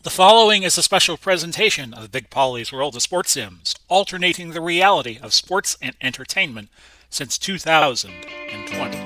The following is a special presentation of Big Polly's World of Sports Sims, alternating the reality of sports and entertainment since 2020.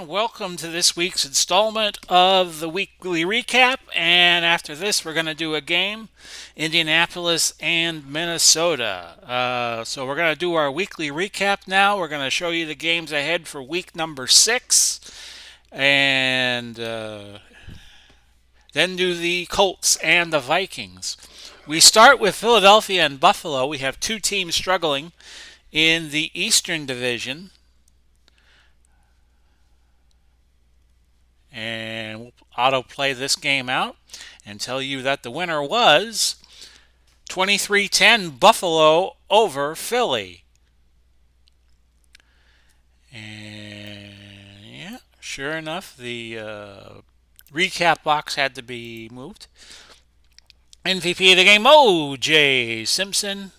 Welcome to this week's installment of the weekly recap. And after this, we're going to do a game, Indianapolis and Minnesota. So we're going to do our weekly recap now. We're going to show you the games ahead for week number 6. And then do the Colts and the Vikings. We start with Philadelphia and Buffalo. We have two teams struggling in the Eastern Division. And we'll autoplay this game out and tell you that the winner was 23-10 Buffalo over Philly. And yeah, sure enough, the recap box had to be moved. MVP of the game, O.J. Simpson.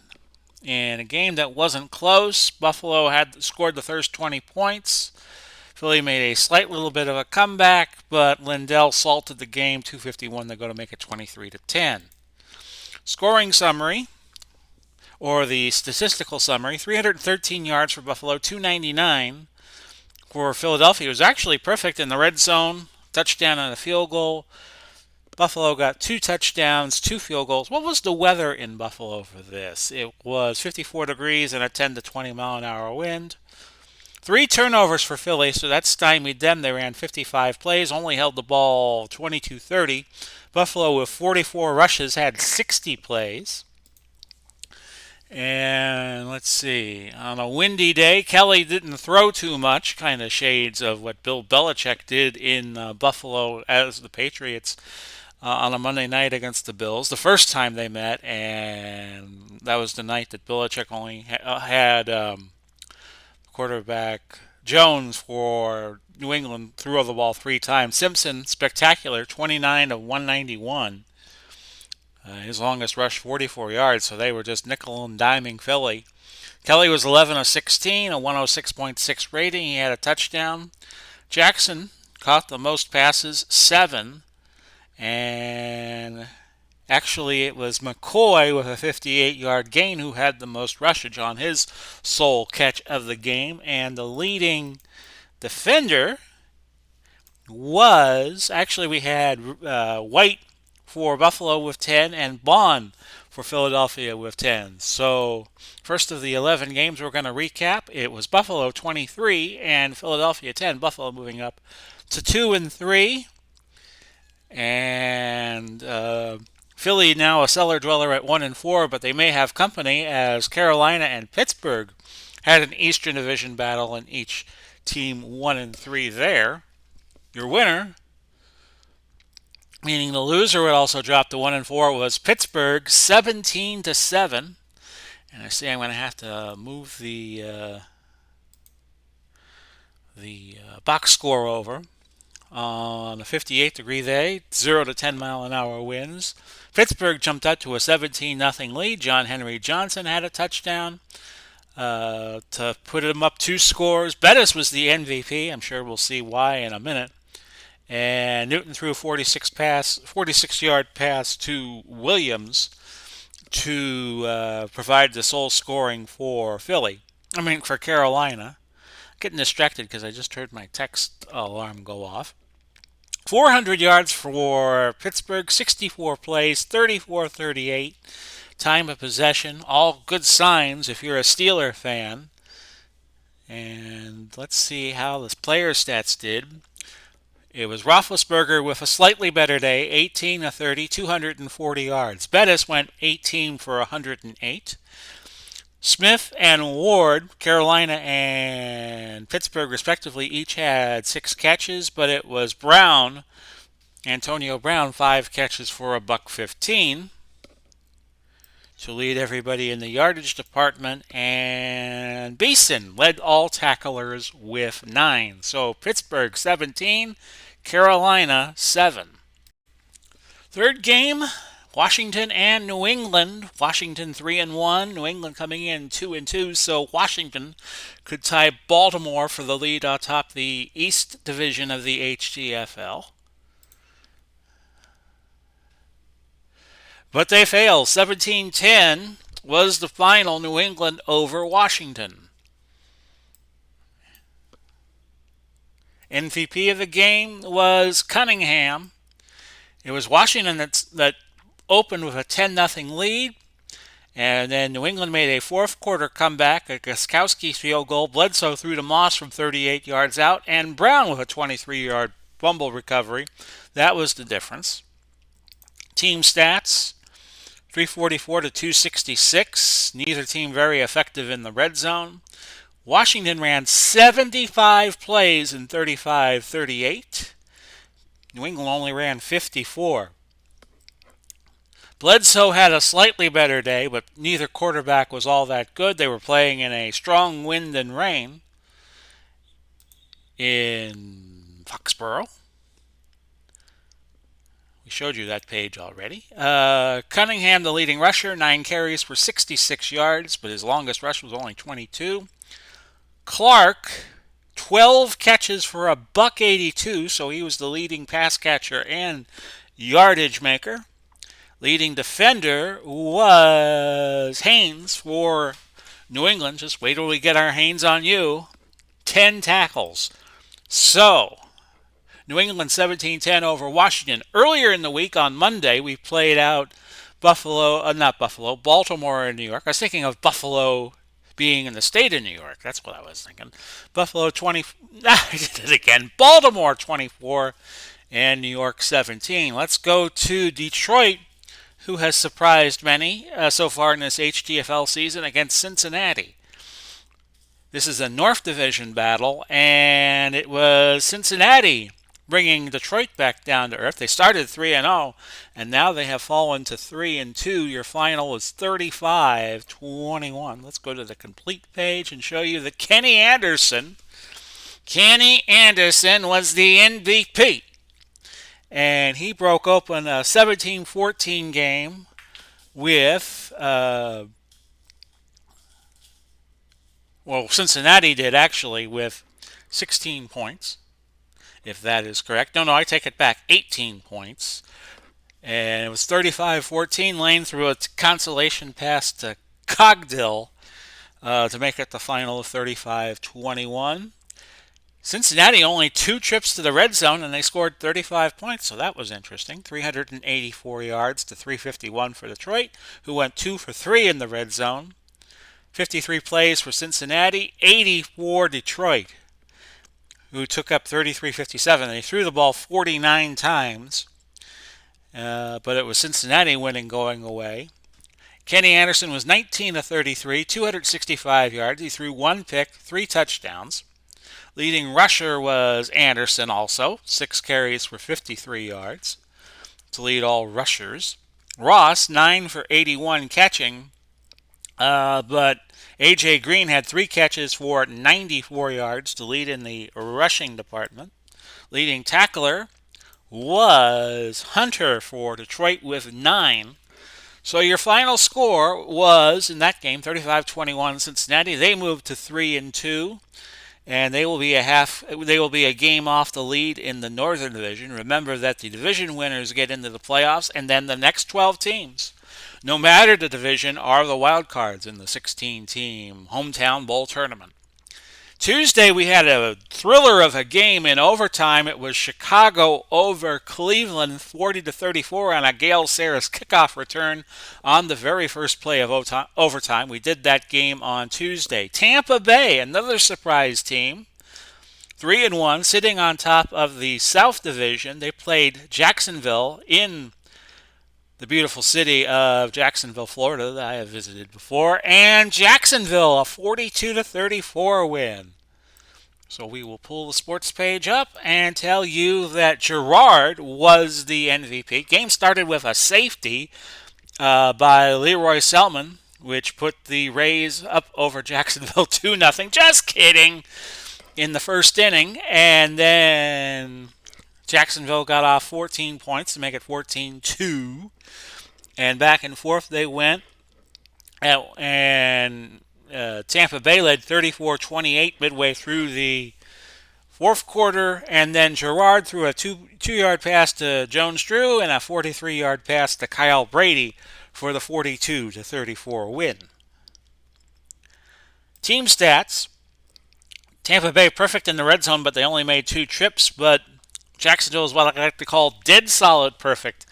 In a game that wasn't close, Buffalo had scored the first 20 points. Philly made a slight little bit of a comeback, but Lindell salted the game, 2:51 to go to make it 23-10. Scoring summary, or the statistical summary, 313 yards for Buffalo, 299 for Philadelphia. It was actually perfect in the red zone, touchdown and a field goal. Buffalo got 2 touchdowns, 2 field goals. What was the weather in Buffalo for this? It was 54 degrees and a 10 to 20 mile an hour wind. 3 turnovers for Philly, so that stymied them. They ran 55 plays, only held the ball 22-30. Buffalo, with 44 rushes, had 60 plays. And let's see, on a windy day, Kelly didn't throw too much, kind of shades of what Bill Belichick did in Buffalo as the Patriots on a Monday night against the Bills, the first time they met, and that was the night that Belichick only had quarterback Jones for New England threw the ball 3 times. Simpson, spectacular, 29 of 191. His longest rush, 44 yards, so they were just nickel and diming Philly. Kelly was 11 of 16, a 106.6 rating. He had a touchdown. Jackson caught the most passes, 7. And actually, it was McCoy with a 58-yard gain who had the most rushage on his sole catch of the game. And the leading defender was, actually, we had White for Buffalo with 10 and Bond for Philadelphia with 10. So, first of the 11 games we're going to recap. It was Buffalo 23 and Philadelphia 10. Buffalo moving up to 2-3. And Philly now a cellar dweller at 1-4, but they may have company as Carolina and Pittsburgh had an Eastern Division battle, and each team 1-3 there. Your winner, meaning the loser would also drop to 1-4, was Pittsburgh, 17-7. And I see I'm going to have to move the box score over. On a 58-degree day, 0 to 10 mile an hour winds. Pittsburgh jumped up to a 17-0 lead. John Henry Johnson had a touchdown to put him up 2 scores. Bettis was the MVP. I'm sure we'll see why in a minute. And Newton threw a 46-yard pass to Williams to provide the sole scoring for for Carolina. Getting distracted because I just heard my text alarm go off. 400 yards for Pittsburgh, 64 plays, 34-38. Time of possession, all good signs if you're a Steeler fan. And let's see how the player stats did. It was Roethlisberger with a slightly better day, 18-30, 240 yards. Bettis went 18 for 108. Smith and Ward, Carolina and Pittsburgh respectively, each had 6 catches, but it was Brown, Antonio Brown, 5 catches for $115. to lead everybody in the yardage department, and Beeson led all tacklers with 9. So Pittsburgh 17, Carolina 7. Third game, Washington and New England. Washington 3-1, New England coming in 2-2, so Washington could tie Baltimore for the lead atop the East Division of the HTFL. But they failed. 17-10 was the final, New England over Washington. MVP of the game was Cunningham. It was Washington that opened with a 10-0 lead, and then New England made a fourth quarter comeback, a Gostkowski field goal. Bledsoe threw to Moss from 38 yards out, and Brown with a 23-yard fumble recovery. That was the difference. Team stats, 344 to 266. Neither team very effective in the red zone. Washington ran 75 plays in 35-38. New England only ran 54. Bledsoe had a slightly better day, but neither quarterback was all that good. They were playing in a strong wind and rain in Foxborough. We showed you that page already. Cunningham, the leading rusher, 9 carries for 66 yards, but his longest rush was only 22. Clark, 12 catches for a $182, so he was the leading pass catcher and yardage maker. Leading defender was Haynes for New England. Just wait till we get our Haynes on you. 10 tackles. So, New England 17-10 over Washington. Earlier in the week on Monday, we played out Baltimore and New York. I was thinking of Buffalo being in the state of New York. That's what I was thinking. I did it again. Baltimore 24 and New York 17. Let's go to Detroit, who has surprised many so far in this HTFL season, against Cincinnati. This is a North Division battle, and it was Cincinnati bringing Detroit back down to earth. They started 3-0, and now they have fallen to 3-2. Your final was 35-21. Let's go to the complete page and show you that Kenny Anderson was the MVP. And he broke open a 17-14 game with, Cincinnati did actually, with 16 points, if that is correct. No, I take it back, 18 points. And it was 35-14. Lane threw a consolation pass to Cogdill to make it the final of 35-21. Cincinnati only 2 trips to the red zone, and they scored 35 points, so that was interesting. 384 yards to 351 for Detroit, who went 2 for 3 in the red zone. 53 plays for Cincinnati, 80 for Detroit, who took up 33-57. They threw the ball 49 times, but it was Cincinnati winning going away. Kenny Anderson was 19 of 33, 265 yards. He threw 1 pick, 3 touchdowns. Leading rusher was Anderson also, 6 carries for 53 yards to lead all rushers. Ross, 9 for 81 catching, but A.J. Green had 3 catches for 94 yards to lead in the rushing department. Leading tackler was Hunter for Detroit with 9. So your final score was, in that game, 35-21 Cincinnati. They moved to 3-2. And they will be a game off the lead in the Northern Division. Remember that the division winners get into the playoffs, and then the next 12 teams, no matter the division, are the wild cards in the 16-team Hometown Bowl tournament. Tuesday, we had a thriller of a game in overtime. It was Chicago over Cleveland, 40-34 on a Gale Sayers kickoff return on the very first play of overtime. We did that game on Tuesday. Tampa Bay, another surprise team, 3-1, sitting on top of the South Division. They played Jacksonville in the beautiful city of Jacksonville, Florida, that I have visited before, and Jacksonville, a 42-34 win. So we will pull the sports page up and tell you that Gerard was the MVP. Game started with a safety by Leroy Selman, which put the Rays up over Jacksonville 2-0. Just kidding. In the first inning, and then Jacksonville got off 14 points to make it 14-2, and back and forth they went, and Tampa Bay led 34-28 midway through the fourth quarter, and then Gerard threw a two-yard pass to Jones Drew and a 43-yard pass to Kyle Brady for the 42-34 win. Team stats: Tampa Bay perfect in the red zone, but they only made 2 trips. But Jacksonville is what I like to call dead solid perfect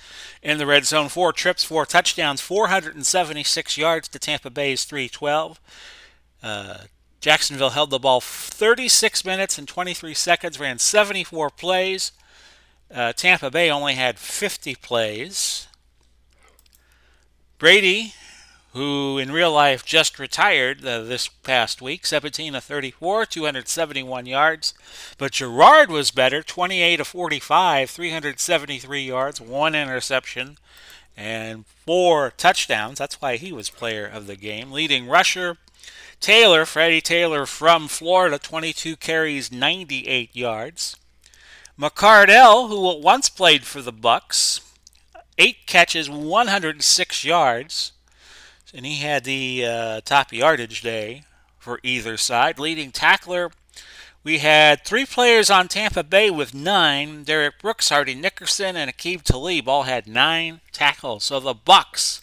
in the red zone. 4 trips, 4 touchdowns, 476 yards to Tampa Bay's 312. Jacksonville held the ball 36 minutes and 23 seconds, ran 74 plays. Tampa Bay only had 50 plays. Brady, who in real life just retired this past week, 17 of 34, 271 yards. But Gerard was better, 28 of 45, 373 yards, 1 interception, and 4 touchdowns. That's why he was player of the game. Leading rusher, Taylor, Freddie Taylor from Florida, 22 carries, 98 yards. McCardell, who once played for the Bucks, 8 catches, 106 yards. And he had the top yardage day for either side. Leading tackler, we had 3 players on Tampa Bay with 9. Derek Brooks, Hardy Nickerson, and Aqib Talib all had 9 tackles. So the Bucks,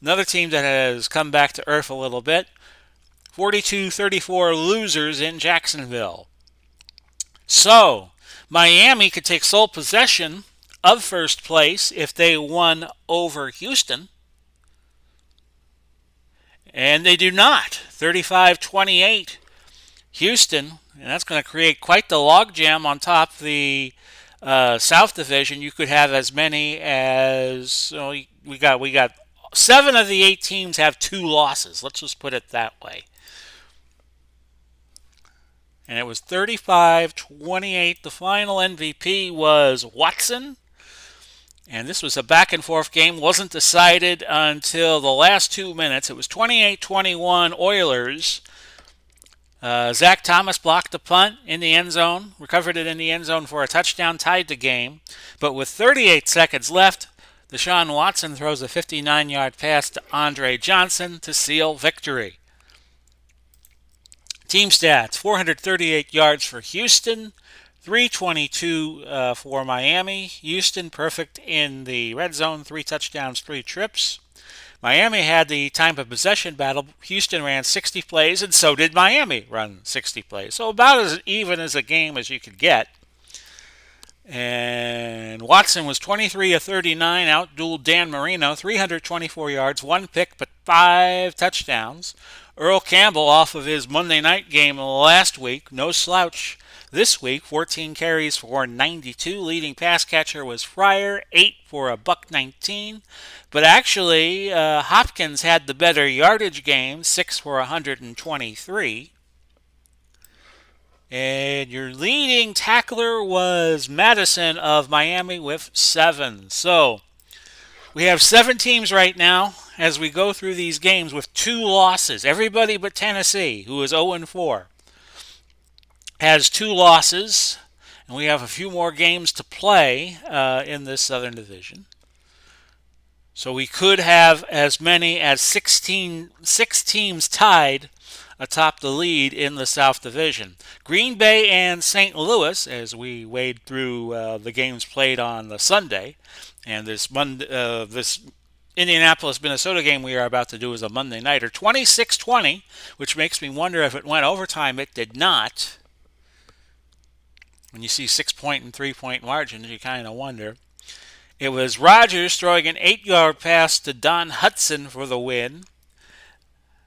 another team that has come back to earth a little bit, 42-34 losers in Jacksonville. So Miami could take sole possession of first place if they won over Houston. And they do not. 35-28 Houston. And that's going to create quite the logjam on top of the South Division. You could have as many as we got 7 of the 8 teams have 2 losses. Let's just put it that way. And it was 35-28. The final MVP was Watson. And this was a back-and-forth game. Wasn't decided until the last 2 minutes. It was 28-21 Oilers. Zach Thomas blocked a punt in the end zone, recovered it in the end zone for a touchdown, tied the game. But with 38 seconds left, Deshaun Watson throws a 59-yard pass to Andre Johnson to seal victory. Team stats: 438 yards for Houston, 322 for Miami. Houston perfect in the red zone, 3 touchdowns, 3 trips. Miami had the time of possession battle. Houston ran 60 plays, and so did Miami run 60 plays. So about as even as a game as you could get. And Watson was 23 of 39, outdueled Dan Marino, 324 yards, 1 pick, but 5 touchdowns. Earl Campbell, off of his Monday night game last week, no slouch this week, 14 carries for 92. Leading pass catcher was Fryer, 8 for a $119. But actually, Hopkins had the better yardage game, 6 for 123. And your leading tackler was Madison of Miami with 7. So we have 7 teams right now as we go through these games with 2 losses. Everybody but Tennessee, who is 0-4, has 2 losses. And we have a few more games to play in this Southern Division. So we could have as many as 6 teams tied atop the lead in the South Division. Green Bay and St. Louis, as we wade through the games played on the Sunday, and this Indianapolis, Minnesota game we are about to do is a Monday nighter, 26-20, which makes me wonder if it went overtime. It did not. When you see 6-point and 3-point margins, you kind of wonder. It was Rodgers throwing an 8-yard pass to Don Hudson for the win.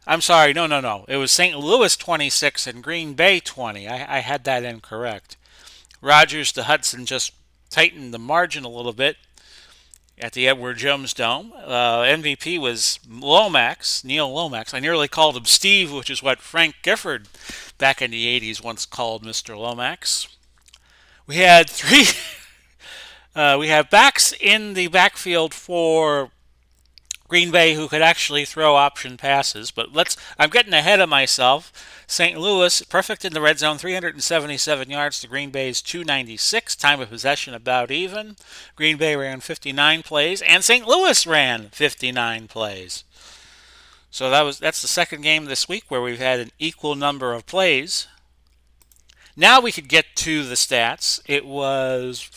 I'm sorry, no. It was St. Louis 26 and Green Bay 20. I had that incorrect. Rodgers to Hudson just tightened the margin a little bit at the Edward Jones Dome. MVP was Neil Lomax. I nearly called him Steve, which is what Frank Gifford back in the 80s once called Mr. Lomax. We had we have backs in the backfield for Green Bay, who could actually throw option passes. But I'm getting ahead of myself. St. Louis, perfect in the red zone, 377 yards to Green Bay's 296. Time of possession about even. Green Bay ran 59 plays, and St. Louis ran 59 plays. So that's the second game this week where we've had an equal number of plays. Now we could get to the stats. It was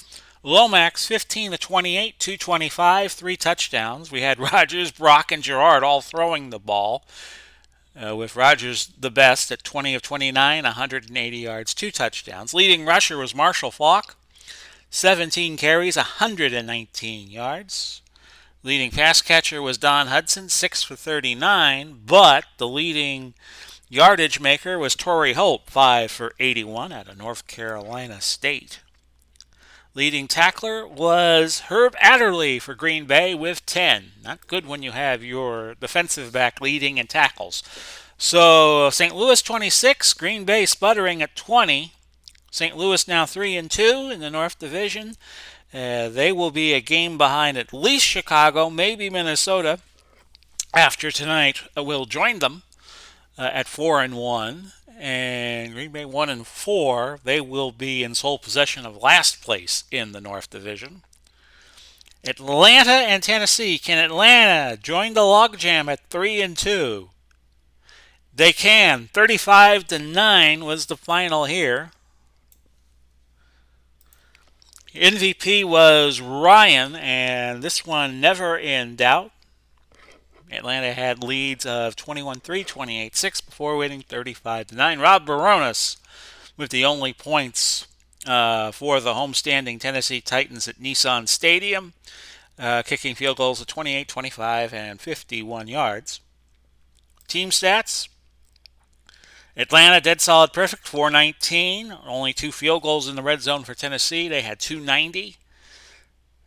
Lomax 15 to 28, 225, 3 touchdowns. We had Rodgers, Brock, and Gerard all throwing the ball, with Rodgers the best at 20 of 29, 180 yards, 2 touchdowns. Leading rusher was Marshall Faulk, 17 carries, 119 yards. Leading pass catcher was Don Hudson, 6 for 39, but the leading yardage maker was Torrey Holt, 5 for 81 out of North Carolina State. Leading tackler was Herb Adderley for Green Bay with 10. Not good when you have your defensive back leading in tackles. So St. Louis 26, Green Bay sputtering at 20. St. Louis now 3-2 in the North Division. They will be a game behind at least Chicago, maybe Minnesota. After tonight, will join them at 4-1. And Green Bay 1-4, they will be in sole possession of last place in the North Division. Atlanta and Tennessee. Can Atlanta join the logjam at 3-2? They can. 35-9 was the final here. MVP was Ryan, and this one never in doubt. Atlanta had leads of 21-3, 28-6 before winning 35-9. Rob Baronis with the only points for the homestanding Tennessee Titans at Nissan Stadium, kicking field goals of 28, 25, and 51 yards. Team stats. Atlanta dead solid perfect, 419. Only 2 field goals in the red zone for Tennessee. They had 290.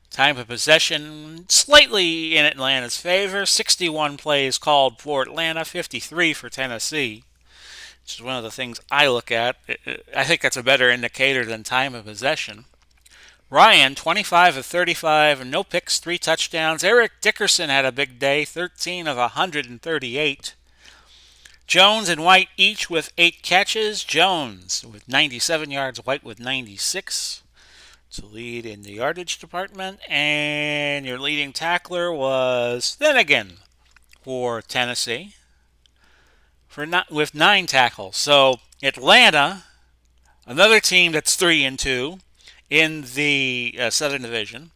Time of possession slightly in Atlanta's favor. 61 plays called for Atlanta, 53 for Tennessee. Which is one of the things I look at. I think that's a better indicator than time of possession. Ryan, 25 of 35, no picks, 3 touchdowns. Eric Dickerson had a big day, 13 of 138. Jones and White each with 8 catches. Jones with 97 yards, White with 96. To lead in the yardage department. And your leading tackler was Finnegan for Tennessee with 9 tackles. So Atlanta, another team that's 3-2 in the Southern Division.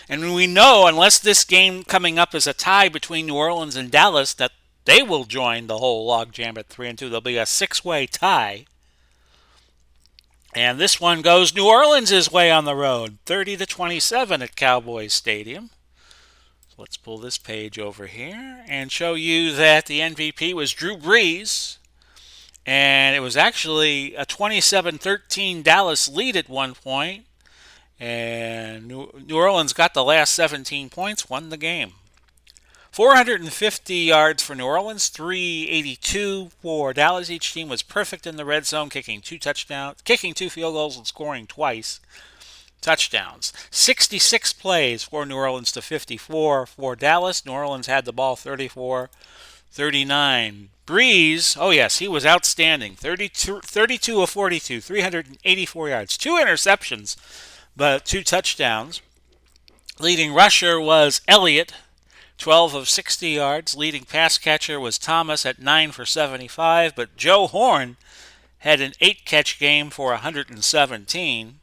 And we know, unless this game coming up is a tie between New Orleans and Dallas, that they will join the whole logjam at 3-2. There'll be a 6-way tie. And this one goes New Orleans' way on the road, 30-27 at Cowboys Stadium. So let's pull this page over here and show you that the MVP was Drew Brees. And it was actually a 27-13 Dallas lead at one point. And New Orleans got the last 17 points, won the game. 450 yards for New Orleans, 382 for Dallas. Each team was perfect in the red zone, kicking 2 field goals and scoring twice. Touchdowns. 66 plays for New Orleans to 54 for Dallas. New Orleans had the ball 34-39. Brees, oh yes, he was outstanding. 32 of 42, 384 yards, 2 interceptions, but 2 touchdowns. Leading rusher was Elliott, 12 of 60 yards. Leading pass catcher was Thomas at 9 for 75, but Joe Horn had an 8-catch game for 117.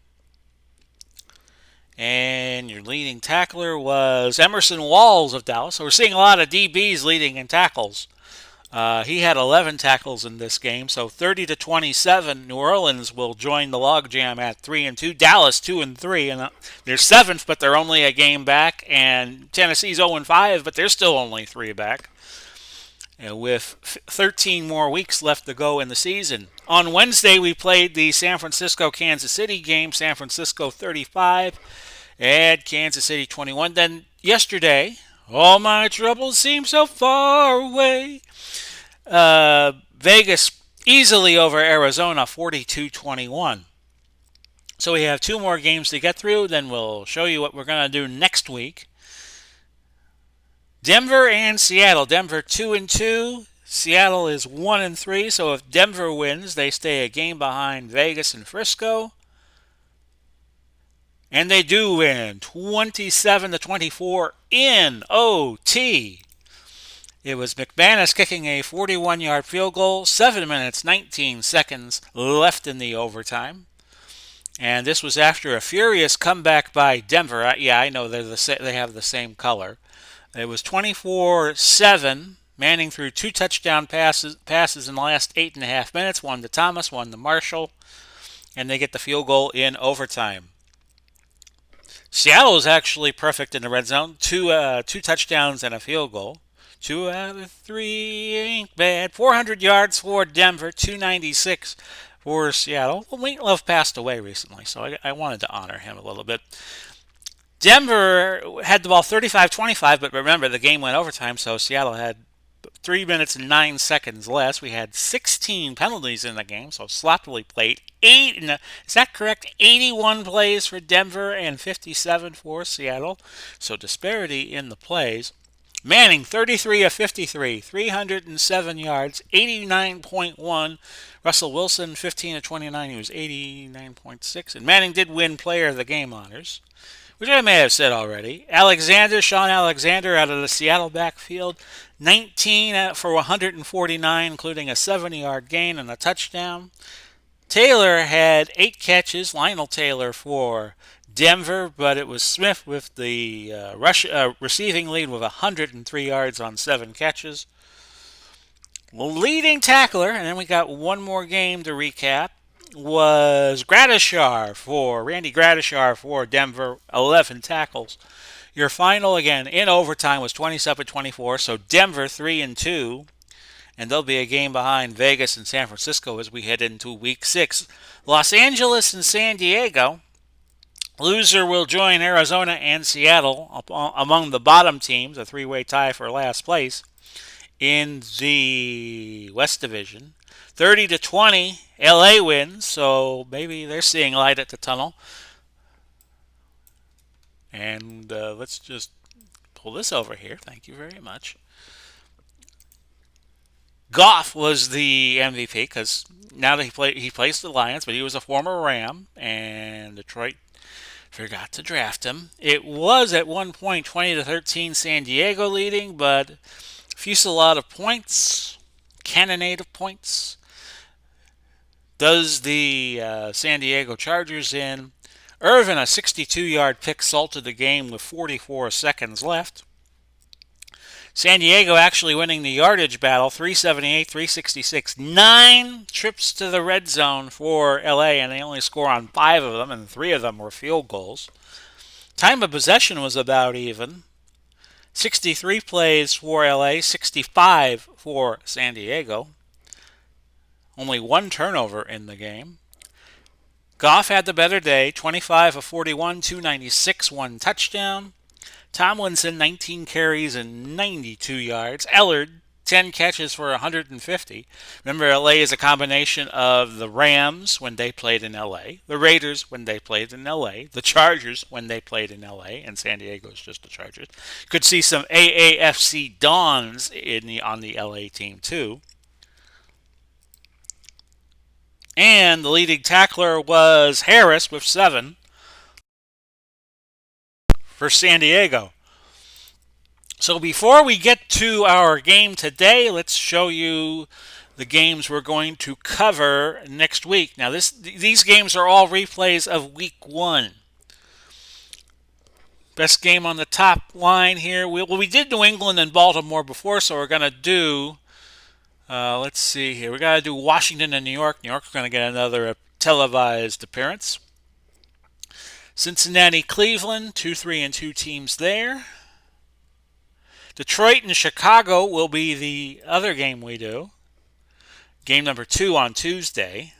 And your leading tackler was Emerson Walls of Dallas. So we're seeing a lot of DBs leading in tackles. He had 11 tackles in this game, so 30-27. New Orleans will join the logjam at 3-2. Dallas 2-3, and they're 7th, but they're only a game back. And Tennessee's 0-5, but they're still only 3 back. With 13 more weeks left to go in the season. On Wednesday, we played the San Francisco-Kansas City game. San Francisco 35, and Kansas City 21. Then yesterday, all my troubles seem so far away. Vegas easily over Arizona, 42-21. So we have 2 more games to get through. Then we'll show you what we're going to do next week. Denver and Seattle. Denver 2-2. Seattle is 1-3. So if Denver wins, they stay a game behind Vegas and Frisco. And they do win 27-24 in OT. It was McManus kicking a 41-yard field goal, 7 minutes 19 seconds left in the overtime. And this was after a furious comeback by Denver. Yeah, I know they have the same color. It was 24-7. Manning threw two touchdown passes in the last 8.5 minutes. One to Thomas, one to Marshall. And they get the field goal in overtime. Seattle is actually perfect in the red zone. Two touchdowns and a field goal. 2 out of 3 ain't bad. 400 yards for Denver. 296 for Seattle. Well, Meatloaf passed away recently, so I wanted to honor him a little bit. Denver had the ball 35-25, but remember, the game went overtime, so Seattle had 3 minutes and 9 seconds less. We had 16 penalties in the game, so sloppily played. Is that correct? 81 plays for Denver and 57 for Seattle. So disparity in the plays. Manning, 33 of 53, 307 yards, 89.1. Russell Wilson, 15 of 29, he was 89.6. And Manning did win player of the game honors, which I may have said already. Sean Alexander out of the Seattle backfield, 19 for 149, including a 70-yard gain and a touchdown. Taylor had 8 catches, Lionel Taylor for Denver, but it was Smith with the receiving lead with 103 yards on 7 catches. Leading tackler, and then we got one more game to recap, was Randy Gradishar for Denver, 11 tackles. Your final, again, in overtime was 27-24, so Denver 3-2, and they'll be a game behind Vegas and San Francisco as we head into Week 6. Los Angeles and San Diego. Loser will join Arizona and Seattle among the bottom teams, a three-way tie for last place in the West Division. 30-20, LA wins, so maybe they're seeing light at the tunnel. And let's just pull this over here. Thank you very much. Goff was the MVP because now that he plays the Lions, but he was a former Ram, and Detroit forgot to draft him. It was at one point 20-13 San Diego leading, but fusillade of points, cannonade of points, does the San Diego Chargers in. Irvin, a 62-yard pick, salted the game with 44 seconds left. San Diego actually winning the yardage battle, 378, 366. 9 trips to the red zone for LA, and they only score on 5 of them, and 3 of them were field goals. Time of possession was about even. 63 plays for LA, 65 for San Diego. Only 1 turnover in the game. Goff had the better day, 25 of 41, 296, 1 touchdown. Tomlinson, 19 carries and 92 yards. Ellard, 10 catches for 150. Remember, LA is a combination of the Rams when they played in LA, the Raiders when they played in LA, the Chargers when they played in LA, and San Diego is just the Chargers. Could see some AAFC Dons on the LA team too. And the leading tackler was Harris with 7 for San Diego. So before we get to our game today, let's show you the games we're going to cover next week. Now, these games are all replays of Week 1. Best game on the top line here. We did New England and Baltimore before, so we're going to do, let's see here. We got to do Washington and New York. New York's going to get another televised appearance. Cincinnati, Cleveland, 2-3-2 teams there. Detroit and Chicago will be the other game we do. Game number 2 on Tuesday.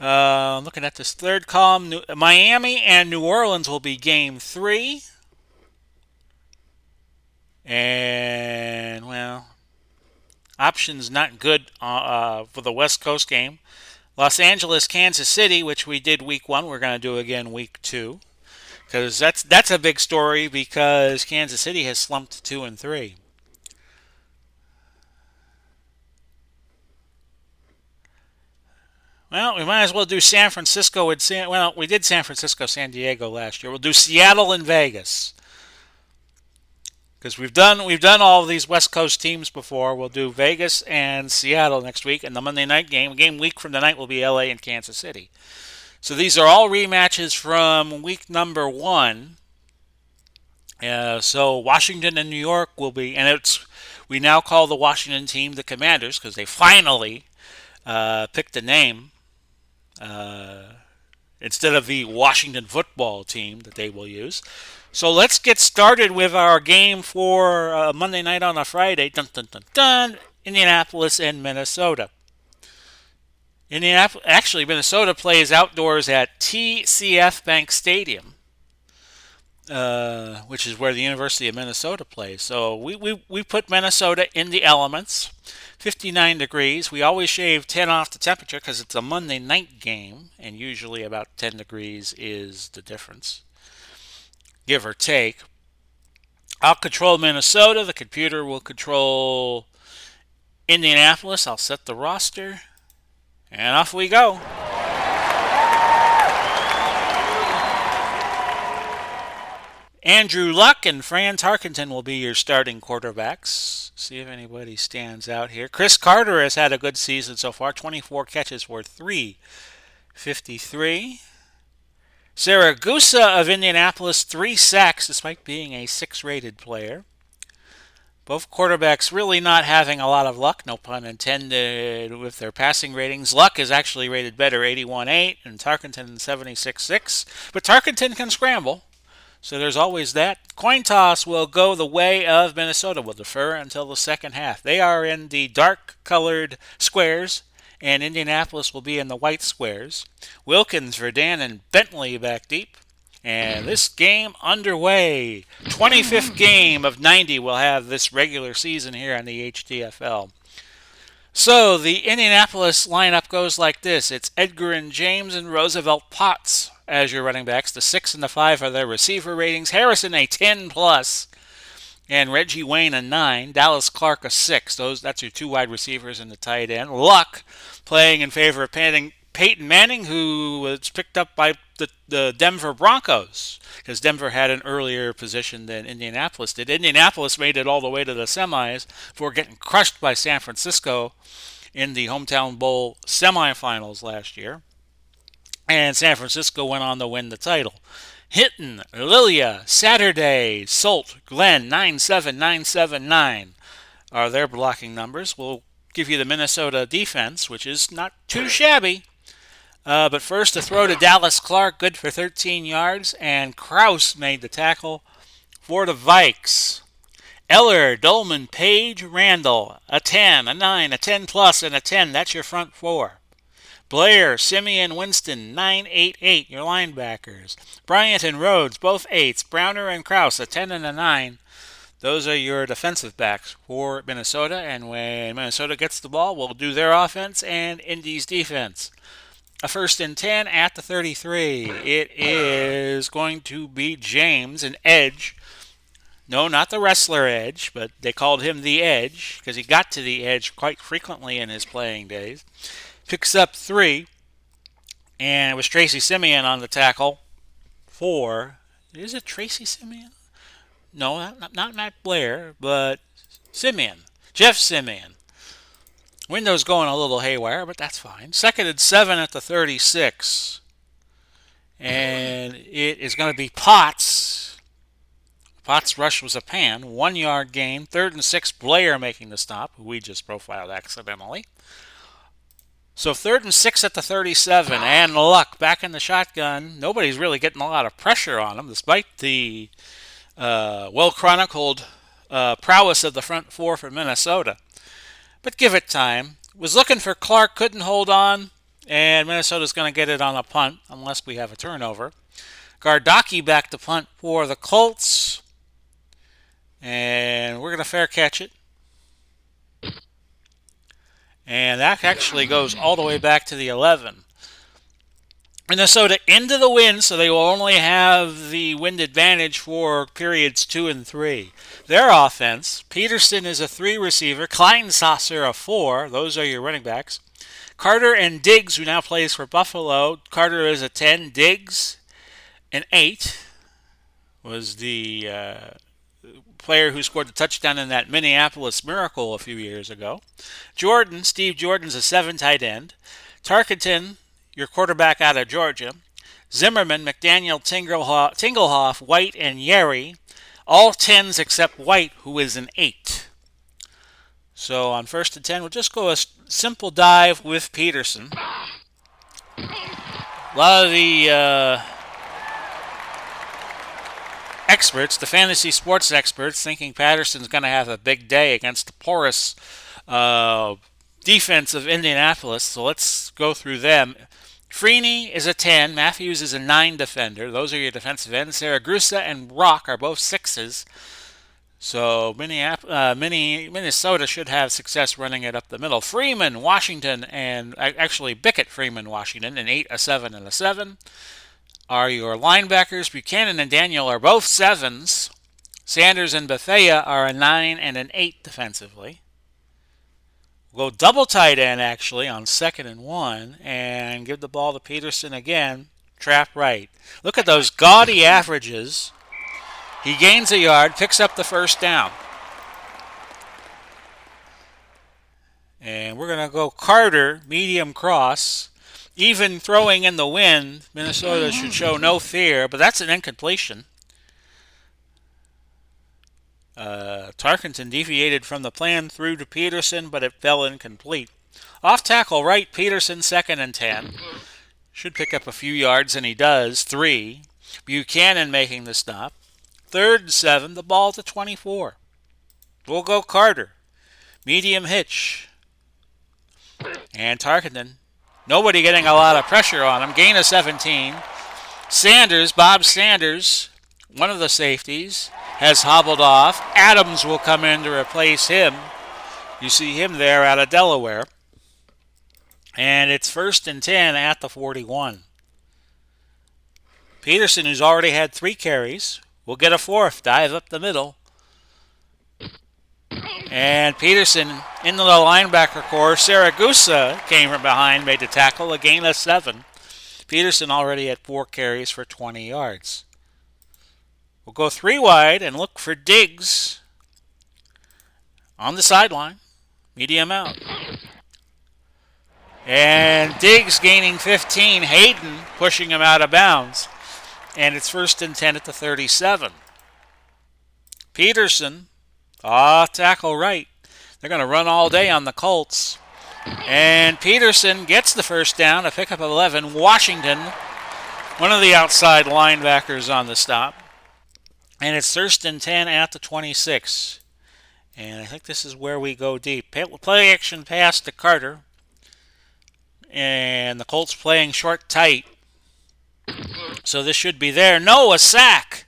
Looking at this third column, Miami and New Orleans will be game 3. And, well, options not good for the West Coast game. Los Angeles, Kansas City, which we did Week 1, we're going to do again Week 2. because that's a big story because Kansas City has slumped to 2-3. Well, we might as well do San Francisco and well, we did San Francisco, San Diego last year. We'll do Seattle and Vegas because we've done all of these West Coast teams before. We'll do Vegas and Seattle next week, and the Monday night game week from tonight will be LA and Kansas City. So these are all rematches from week number 1. So Washington and New York will be, and we now call the Washington team the Commanders because they finally picked a name instead of the Washington football team that they will use. So let's get started with our game for Monday night on a Friday. Dun, dun, dun, dun. Indianapolis and Minnesota. Minnesota plays outdoors at TCF Bank Stadium, which is where the University of Minnesota plays. So we put Minnesota in the elements. 59 degrees. We always shave 10 off the temperature because it's a Monday night game, and usually about 10 degrees is the difference, give or take. I'll control Minnesota. The computer will control Indianapolis. I'll set the roster, and off we go. Andrew Luck and Fran Tarkenton will be your starting quarterbacks. See if anybody stands out here. Chris Carter has had a good season so far. 24 catches for 353. Saragusa of Indianapolis, 3 sacks despite being a 6-rated player. Both quarterbacks really not having a lot of luck, no pun intended, with their passing ratings. Luck is actually rated better, 81.8, and Tarkenton 76.6. But Tarkenton can scramble. So there's always that. Coin toss will go the way of Minnesota. We'll defer until the second half. They are in the dark-colored squares, and Indianapolis will be in the white squares. Wilkins, Verdon, and Bentley back deep. And this game underway. 25th game of 90 will have this regular season here on the HTFL. So the Indianapolis lineup goes like this. It's Edgar and James and Roosevelt Potts as your running backs. The 6 and the 5 are their receiver ratings. Harrison a 10+, and Reggie Wayne a 9. Dallas Clark a 6. That's your 2 wide receivers and the tight end. Luck playing in favor of Peyton Manning, who was picked up by the Denver Broncos because Denver had an earlier position than Indianapolis did. Indianapolis made it all the way to the semis before getting crushed by San Francisco in the Hometown Bowl semifinals last year. And San Francisco went on to win the title. Hinton, Lilia, Saturday, Solt, Glenn, 97979 are their blocking numbers. We'll give you the Minnesota defense, which is not too shabby. But first, a throw to Dallas Clark, good for 13 yards, and Krause made the tackle for the Vikes. Eller, Dolman, Page, Randall, a 10, a 9, a 10+, and a 10. That's your front 4. Blair, Simeon, Winston, 9-8-8, your linebackers. Bryant and Rhodes, both 8s. Browner and Krause, a 10 and a 9. Those are your defensive backs for Minnesota, and when Minnesota gets the ball, we'll do their offense and Indy's defense. A 1st and 10 at the 33. It is going to be James, an edge. No, not the wrestler Edge, but they called him the Edge because he got to the edge quite frequently in his playing days. Picks up 3, and it was Tracy Simeon on the tackle for, is it Tracy Simeon? No, not Matt Blair, but Simeon, Jeff Simeon. Window's going a little haywire, but that's fine. 2nd and 7 at the 36. And it is going to be Potts. Potts' rush was a pan. 1-yard gain. 3rd and 6, Blair making the stop, who we just profiled accidentally. So 3rd and 6 at the 37, and Luck back in the shotgun. Nobody's really getting a lot of pressure on him, despite the well-chronicled prowess of the front 4 for Minnesota. But give it time. Was looking for Clark, couldn't hold on, and Minnesota's going to get it on a punt, unless we have a turnover. Gardocki back to punt for the Colts, and we're going to fair catch it. And that actually goes all the way back to the 11. Minnesota into the wind, so they will only have the wind advantage for periods 2 and 3. Their offense, Peterson is a 3 receiver, Kleinsasser a 4. Those are your running backs. Carter and Diggs, who now plays for Buffalo. Carter is a 10, Diggs an 8. Was the player who scored the touchdown in that Minneapolis Miracle a few years ago. Steve Jordan's a 7 tight end. Tarkenton, your quarterback out of Georgia. Zimmerman, McDaniel, Tingelhoff, White, and Yeri. All 10s except White, who is an 8. So on 1st and 10, we'll just go a simple dive with Peterson. A lot of the experts, the fantasy sports experts, thinking Patterson's going to have a big day against the porous defense of Indianapolis. So let's go through them. Freeney is a 10. Matthews is a 9 defender. Those are your defensive ends. Saragusa and Rock are both 6s. So Minnesota should have success running it up the middle. Freeman, Washington, and actually Bickett, Freeman, Washington, an 8, a 7, and a 7 are your linebackers. Buchanan and Daniel are both 7s. Sanders and Bethea are a 9 and an 8 defensively. We'll go double tight end, actually, on 2nd and 1, and give the ball to Peterson again. Trap right. Look at those gaudy averages. He gains a yard, picks up the first down. And we're going to go Carter, medium cross. Even throwing in the wind, Minnesota should show no fear, but that's an incompletion. Tarkenton deviated from the plan, through to Peterson, but it fell incomplete. Off tackle right, Peterson, 2nd and 10. Should pick up a few yards, and he does, 3. Buchanan making the stop. 3rd and 7, the ball to 24. We'll go Carter. Medium hitch. And Tarkenton. Nobody getting a lot of pressure on him. Gain of 17. Bob Sanders, one of the safeties, has hobbled off. Adams will come in to replace him. You see him there out of Delaware. And it's 1st and 10 at the 41. Peterson, who's already had 3 carries, will get a 4th. Dive up the middle. And Peterson into the linebacker core. Saragusa came from behind, made the tackle, a gain of 7. Peterson already had 4 carries for 20 yards. We'll go 3 wide and look for Diggs on the sideline. Medium out. And Diggs gaining 15. Hayden pushing him out of bounds. And it's 1st and 10 at the 37. Peterson, tackle right. They're going to run all day on the Colts. And Peterson gets the first down, a pickup of 11. Washington, one of the outside linebackers on the stop. And it's 1st and 10 at the 26. And I think this is where we go deep. Play action pass to Carter. And the Colts playing short tight. So this should be there. No, a sack.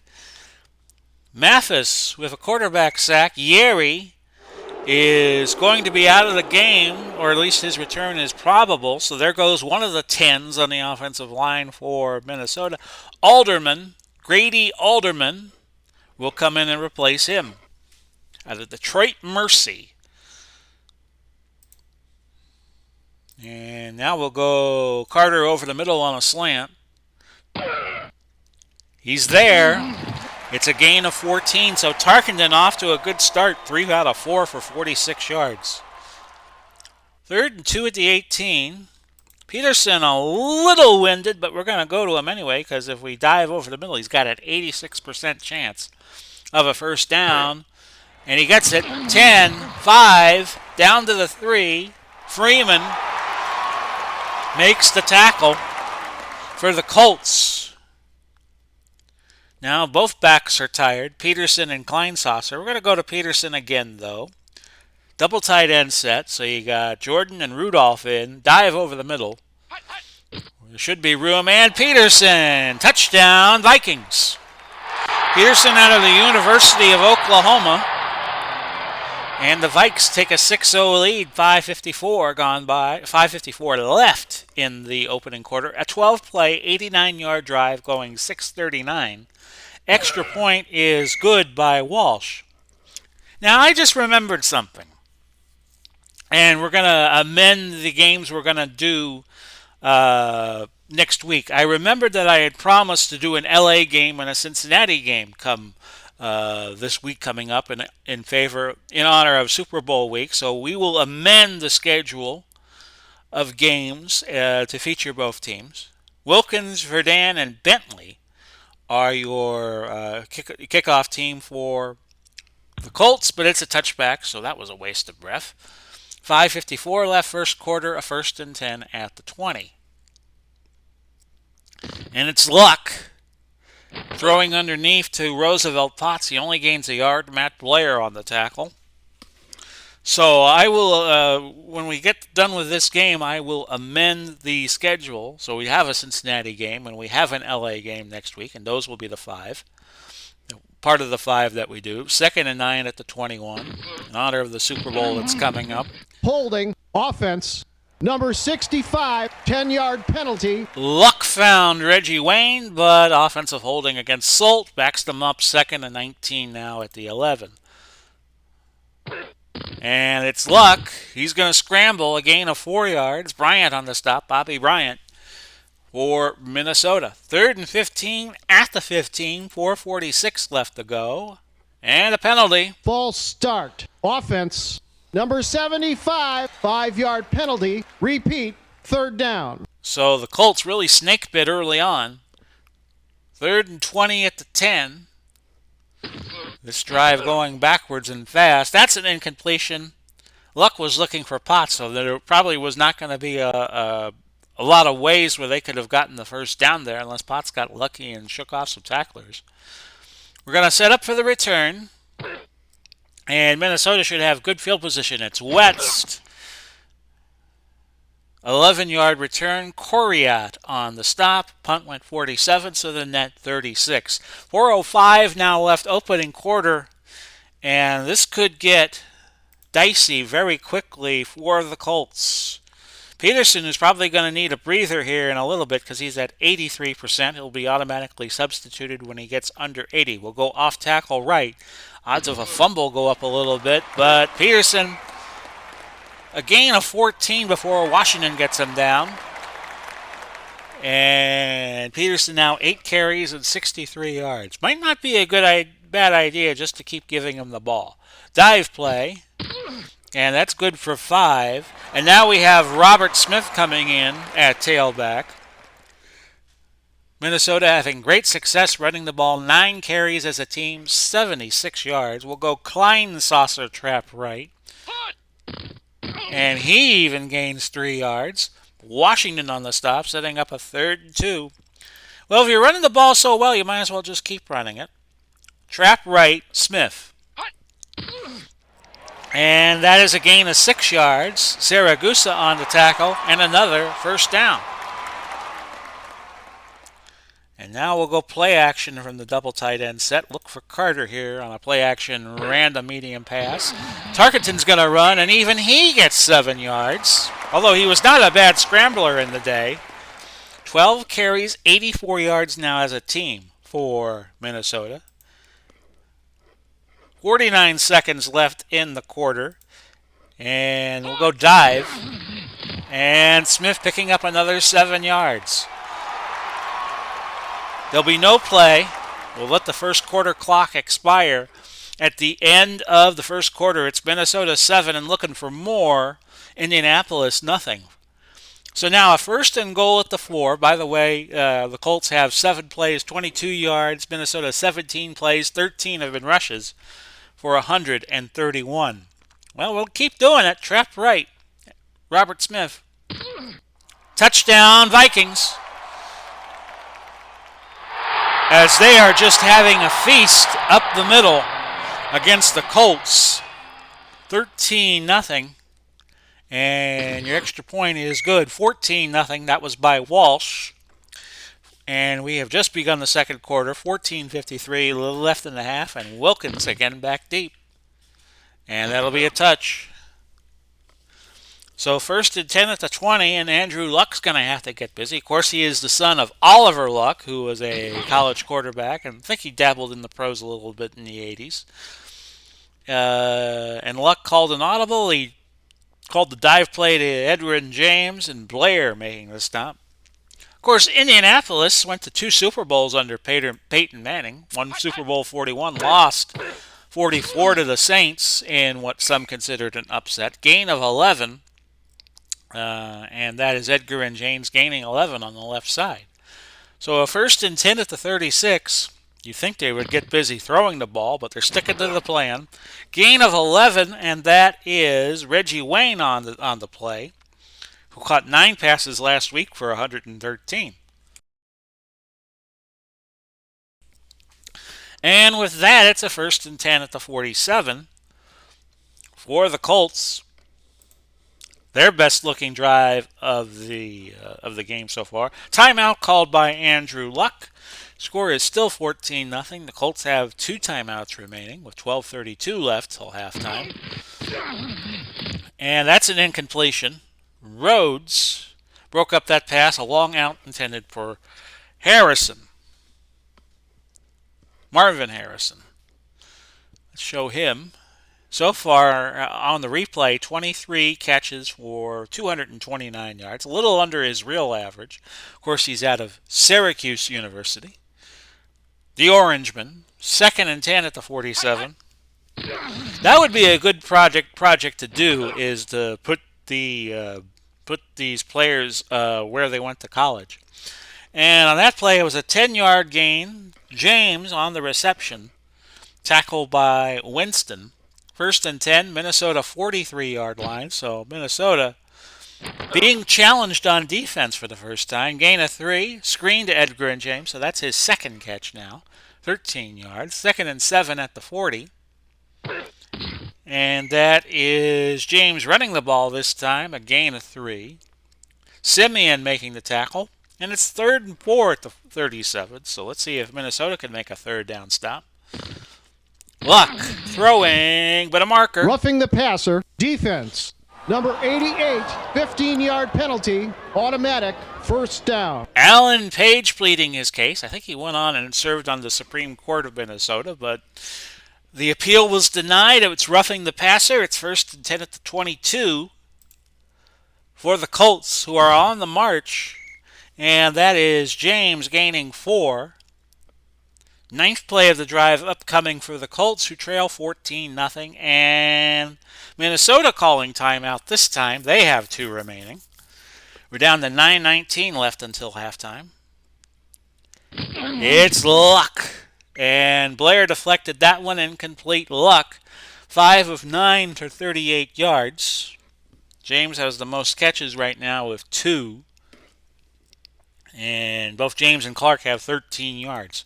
Mathis with a quarterback sack. Yeri is going to be out of the game, or at least his return is probable. So there goes one of the 10s on the offensive line for Minnesota. Grady Alderman, will come in and replace him out of Detroit Mercy. And now we'll go Carter over the middle on a slant. He's there. It's a gain of 14, so Tarkenton off to a good start. 3 out of 4 for 46 yards. 3rd and 2 at the 18. Peterson a little winded, but we're going to go to him anyway, because if we dive over the middle, he's got an 86% chance of a first down. And he gets it. 10, 5, down to the 3. Freeman makes the tackle for the Colts. Now both backs are tired, Peterson and Kleinsasser. We're going to go to Peterson again, though. Double tight end set, so you got Jordan and Rudolph in. Dive over the middle. There should be room, and Peterson! Touchdown, Vikings! Peterson out of the University of Oklahoma. And the Vikes take a 6-0 lead. 5:54 gone by. 5:54 left in the opening quarter. A 12-play, 89-yard drive going 6:39. Extra point is good by Walsh. Now, I just remembered something. And we're going to amend the games we're going to do next week. I remembered that I had promised to do an LA game and a Cincinnati game come this week coming up in honor of Super Bowl week. So we will amend the schedule of games to feature both teams. Wilkins, Verdun, and Bentley are your kickoff team for the Colts, but it's a touchback, so that was a waste of breath. 5:54 left first quarter, a 1st and 10 at the 20. And it's Luck throwing underneath to Roosevelt Potts. He only gains a yard. Matt Blair on the tackle. So I will, when we get done with this game, I will amend the schedule. So we have a Cincinnati game and we have an LA game next week, and those will be the 5. Part of the 5 that we do. 2nd and 9 at the 21 in honor of the Super Bowl that's coming up. Holding, offense, number 65, 10-yard penalty. Luck found Reggie Wayne, but offensive holding against Solt backs them up. 2nd and 19 now at the 11. And it's Luck. He's going to scramble, a gain of 4 yards. Bryant on the stop, Bobby Bryant for Minnesota. 3rd and 15 at the 15, 4:46 left to go. And a penalty. False start. Offense, number 75, 5-yard penalty. Repeat, 3rd down. So the Colts really snake bit early on. 3rd and 20 at the 10. This drive going backwards and fast. That's an incompletion. Luck was looking for Potts, so there probably was not going to be a lot of ways where they could have gotten the first down there unless Potts got lucky and shook off some tacklers. We're going to set up for the return. And Minnesota should have good field position. It's West. 11-yard return. Coriat on the stop. Punt went 47, so the net 36. 4:05 now left opening quarter. And this could get dicey very quickly for the Colts. Peterson is probably going to need a breather here in a little bit because he's at 83%. He'll be automatically substituted when he gets under 80. We'll go off tackle right. Odds of a fumble go up a little bit, but Peterson, a gain of 14 before Washington gets him down. And Peterson now 8 carries and 63 yards. Might not be a bad idea just to keep giving him the ball. Dive play. And that's good for 5. And now we have Robert Smith coming in at tailback. Minnesota having great success running the ball. 9 carries as a team, 76 yards. We'll go Klein saucer trap right. And he even gains 3 yards. Washington on the stop, setting up a 3rd and 2. Well, if you're running the ball so well, you might as well just keep running it. Trap right, Smith. And that is a gain of 6 yards. Saragusa on the tackle, and another first down. And now we'll go play action from the double tight end set. Look for Carter here on a play action random medium pass. Tarkenton's going to run, and even he gets 7 yards. Although he was not a bad scrambler in the day. 12 carries, 84 yards now as a team for Minnesota. 49 seconds left in the quarter. And we'll go dive. And Smith picking up another 7 yards. There'll be no play. We'll let the first quarter clock expire. At the end of the first quarter, it's Minnesota 7 and looking for more. Indianapolis nothing. So now a 1st and goal at the 4. By the way, the Colts have 7 plays, 22 yards. Minnesota 17 plays, 13 have been rushes for 131. Well, we'll keep doing it. Trap right. Robert Smith. Touchdown, Vikings. As they are just having a feast up the middle against the Colts. 13-0. And your extra point is good. 14-0. That was by Walsh. And we have just begun the second quarter. 14:53 left in the half. And Wilkins again back deep. And that'll be a touch. So 1st and 10 at the 20, and Andrew Luck's going to have to get busy. Of course, he is the son of Oliver Luck, who was a college quarterback, and I think he dabbled in the pros a little bit in the 80s. And Luck called an audible. He called the dive play to Edgerrin James, and Blair making the stop. Of course, Indianapolis went to 2 Super Bowls under Peyton Manning. Won Super Bowl 41, lost 44 to the Saints in what some considered an upset. Gain of 11, and that is Edgerrin James gaining 11 on the left side. So a 1st and 10 at the 36. You think they would get busy throwing the ball, but they're sticking to the plan. Gain of 11, and that is Reggie Wayne on the play, who caught 9 passes last week for 113. And with that, it's a 1st and 10 at the 47 for the Colts. Their best-looking drive of the game so far. Timeout called by Andrew Luck. Score is still 14-0. The Colts have 2 timeouts remaining with 12:32 left till halftime. And that's an incompletion. Rhodes broke up that pass, a long out intended for Harrison. Marvin Harrison. Let's show him. So far on the replay, 23 catches for 229 yards, a little under his real average. Of course, he's out of Syracuse University. The Orangeman, 2nd and 10 at the 47. That would be a good project to do, is to put these players where they went to college. And on that play, it was a 10-yard gain. James on the reception, tackled by Winston. 1st and 10, Minnesota 43-yard line. So Minnesota being challenged on defense for the first time. Gain of 3, screen to Edgerrin James. So that's his 2nd catch now. 13 yards. 2nd and 7 at the 40. And that is James running the ball this time. A gain of 3. Simeon making the tackle. And it's 3rd and 4 at the 37. So let's see if Minnesota can make a 3rd down stop. Luck throwing, but a marker. Roughing the passer. Defense. Number 88, 15-yard penalty. Automatic 1st down. Alan Page pleading his case. I think he went on and served on the Supreme Court of Minnesota, but the appeal was denied. It's roughing the passer. It's 1st and 10 at the 22 for the Colts, who are on the march. And that is James gaining 4. 9th play of the drive upcoming for the Colts, who trail 14-0. And Minnesota calling timeout this time. They have 2 remaining. We're down to 9:19 left until halftime. It's Luck. And Blair deflected that one, incomplete. Luck, 5 of 9 for 38 yards. James has the most catches right now with 2. And both James and Clark have 13 yards.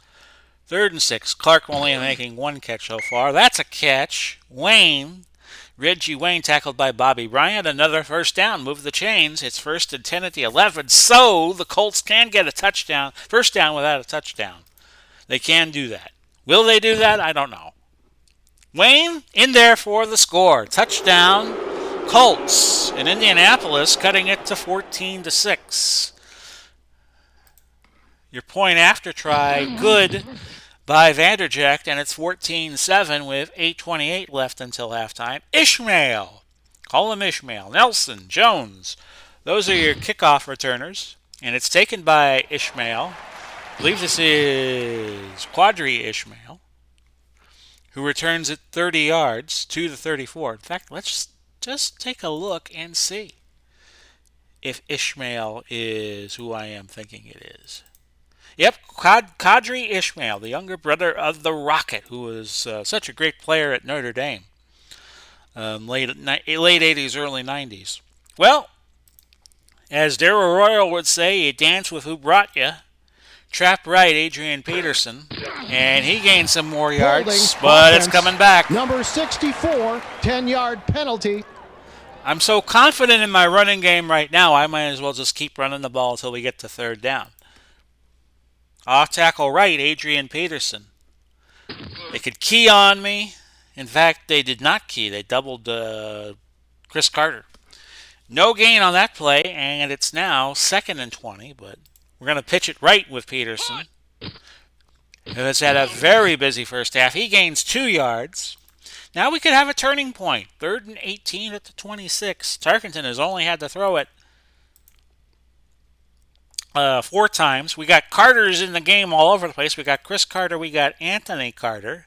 3rd and 6. Clark only making 1 catch so far. That's a catch. Reggie Wayne tackled by Bobby Bryant. Another 1st down. Move the chains. It's 1st and 10 at the 11. So the Colts can get a touchdown. 1st down without a touchdown. They can do that. Will they do that? I don't know. Wayne in there for the score. Touchdown Colts. In Indianapolis cutting it to 14-6. Your point after try, good by Vanderjagt, and it's 14-7 with 8:28 left until halftime. Ishmael, call him Ishmael. Nelson, Jones, those are your kickoff returners, and it's taken by Ishmael. I believe this is Quadri Ishmael, who returns it 30 yards to the 34. In fact, let's just take a look and see if Ishmael is who I am thinking it is. Yep, Quadri Ishmael, the younger brother of the Rocket, who was such a great player at Notre Dame. Late 80s, early 90s. Well, as Darrell Royal would say, you dance with who brought you. Trap right, Adrian Peterson. And he gained some more yards, but it's coming back. Number 64, 10-yard penalty. I'm so confident in my running game right now, I might as well just keep running the ball until we get to 3rd down. Off tackle right, Adrian Peterson. They could key on me. In fact, they did not key. They doubled Chris Carter. No gain on that play, and it's now 2nd and 20, but we're going to pitch it right with Peterson, who has had a very busy first half. He gains 2 yards. Now we could have a turning point. 3rd and 18 at the 26. Tarkenton has only had to throw it 4 times. We got Carters in the game all over the place. We got Chris Carter. We got Anthony Carter,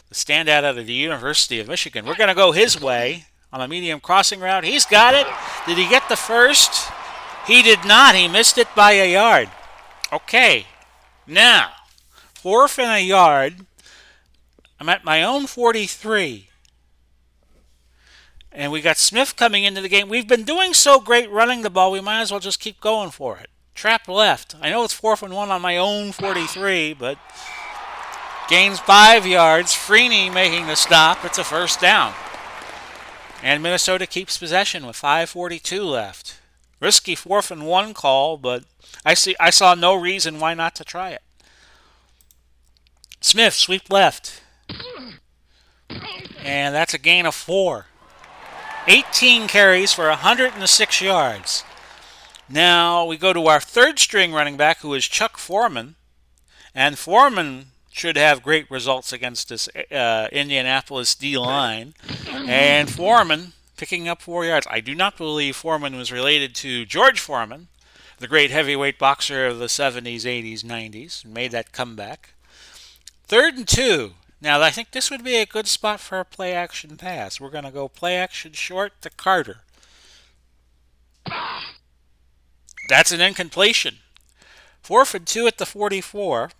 the standout out of the University of Michigan. We're going to go his way on a medium crossing route. He's got it. Did he get the first? He did not. He missed it by a yard. Okay. Now, 4th and a yard. I'm at my own 43. And we got Smith coming into the game. We've been doing so great running the ball, we might as well just keep going for it. Trap left. I know it's 4th and 1 on my own 43, but gains 5 yards. Freeney making the stop. It's a first down. And Minnesota keeps possession with 5:42 left. Risky 4th and 1 call, but I saw no reason why not to try it. Smith, sweep left. And that's a gain of 4. 18 carries for 106 yards. Now we go to our 3rd string running back, who is Chuck Foreman. And Foreman should have great results against this Indianapolis D-line. And Foreman picking up 4 yards. I do not believe Foreman was related to George Foreman, the great heavyweight boxer of the 70s, 80s, 90s, and made that comeback. 3rd and 2. Now, I think this would be a good spot for a play-action pass. We're going to go play-action short to Carter. That's an incompletion. 4th and 2 at the 44.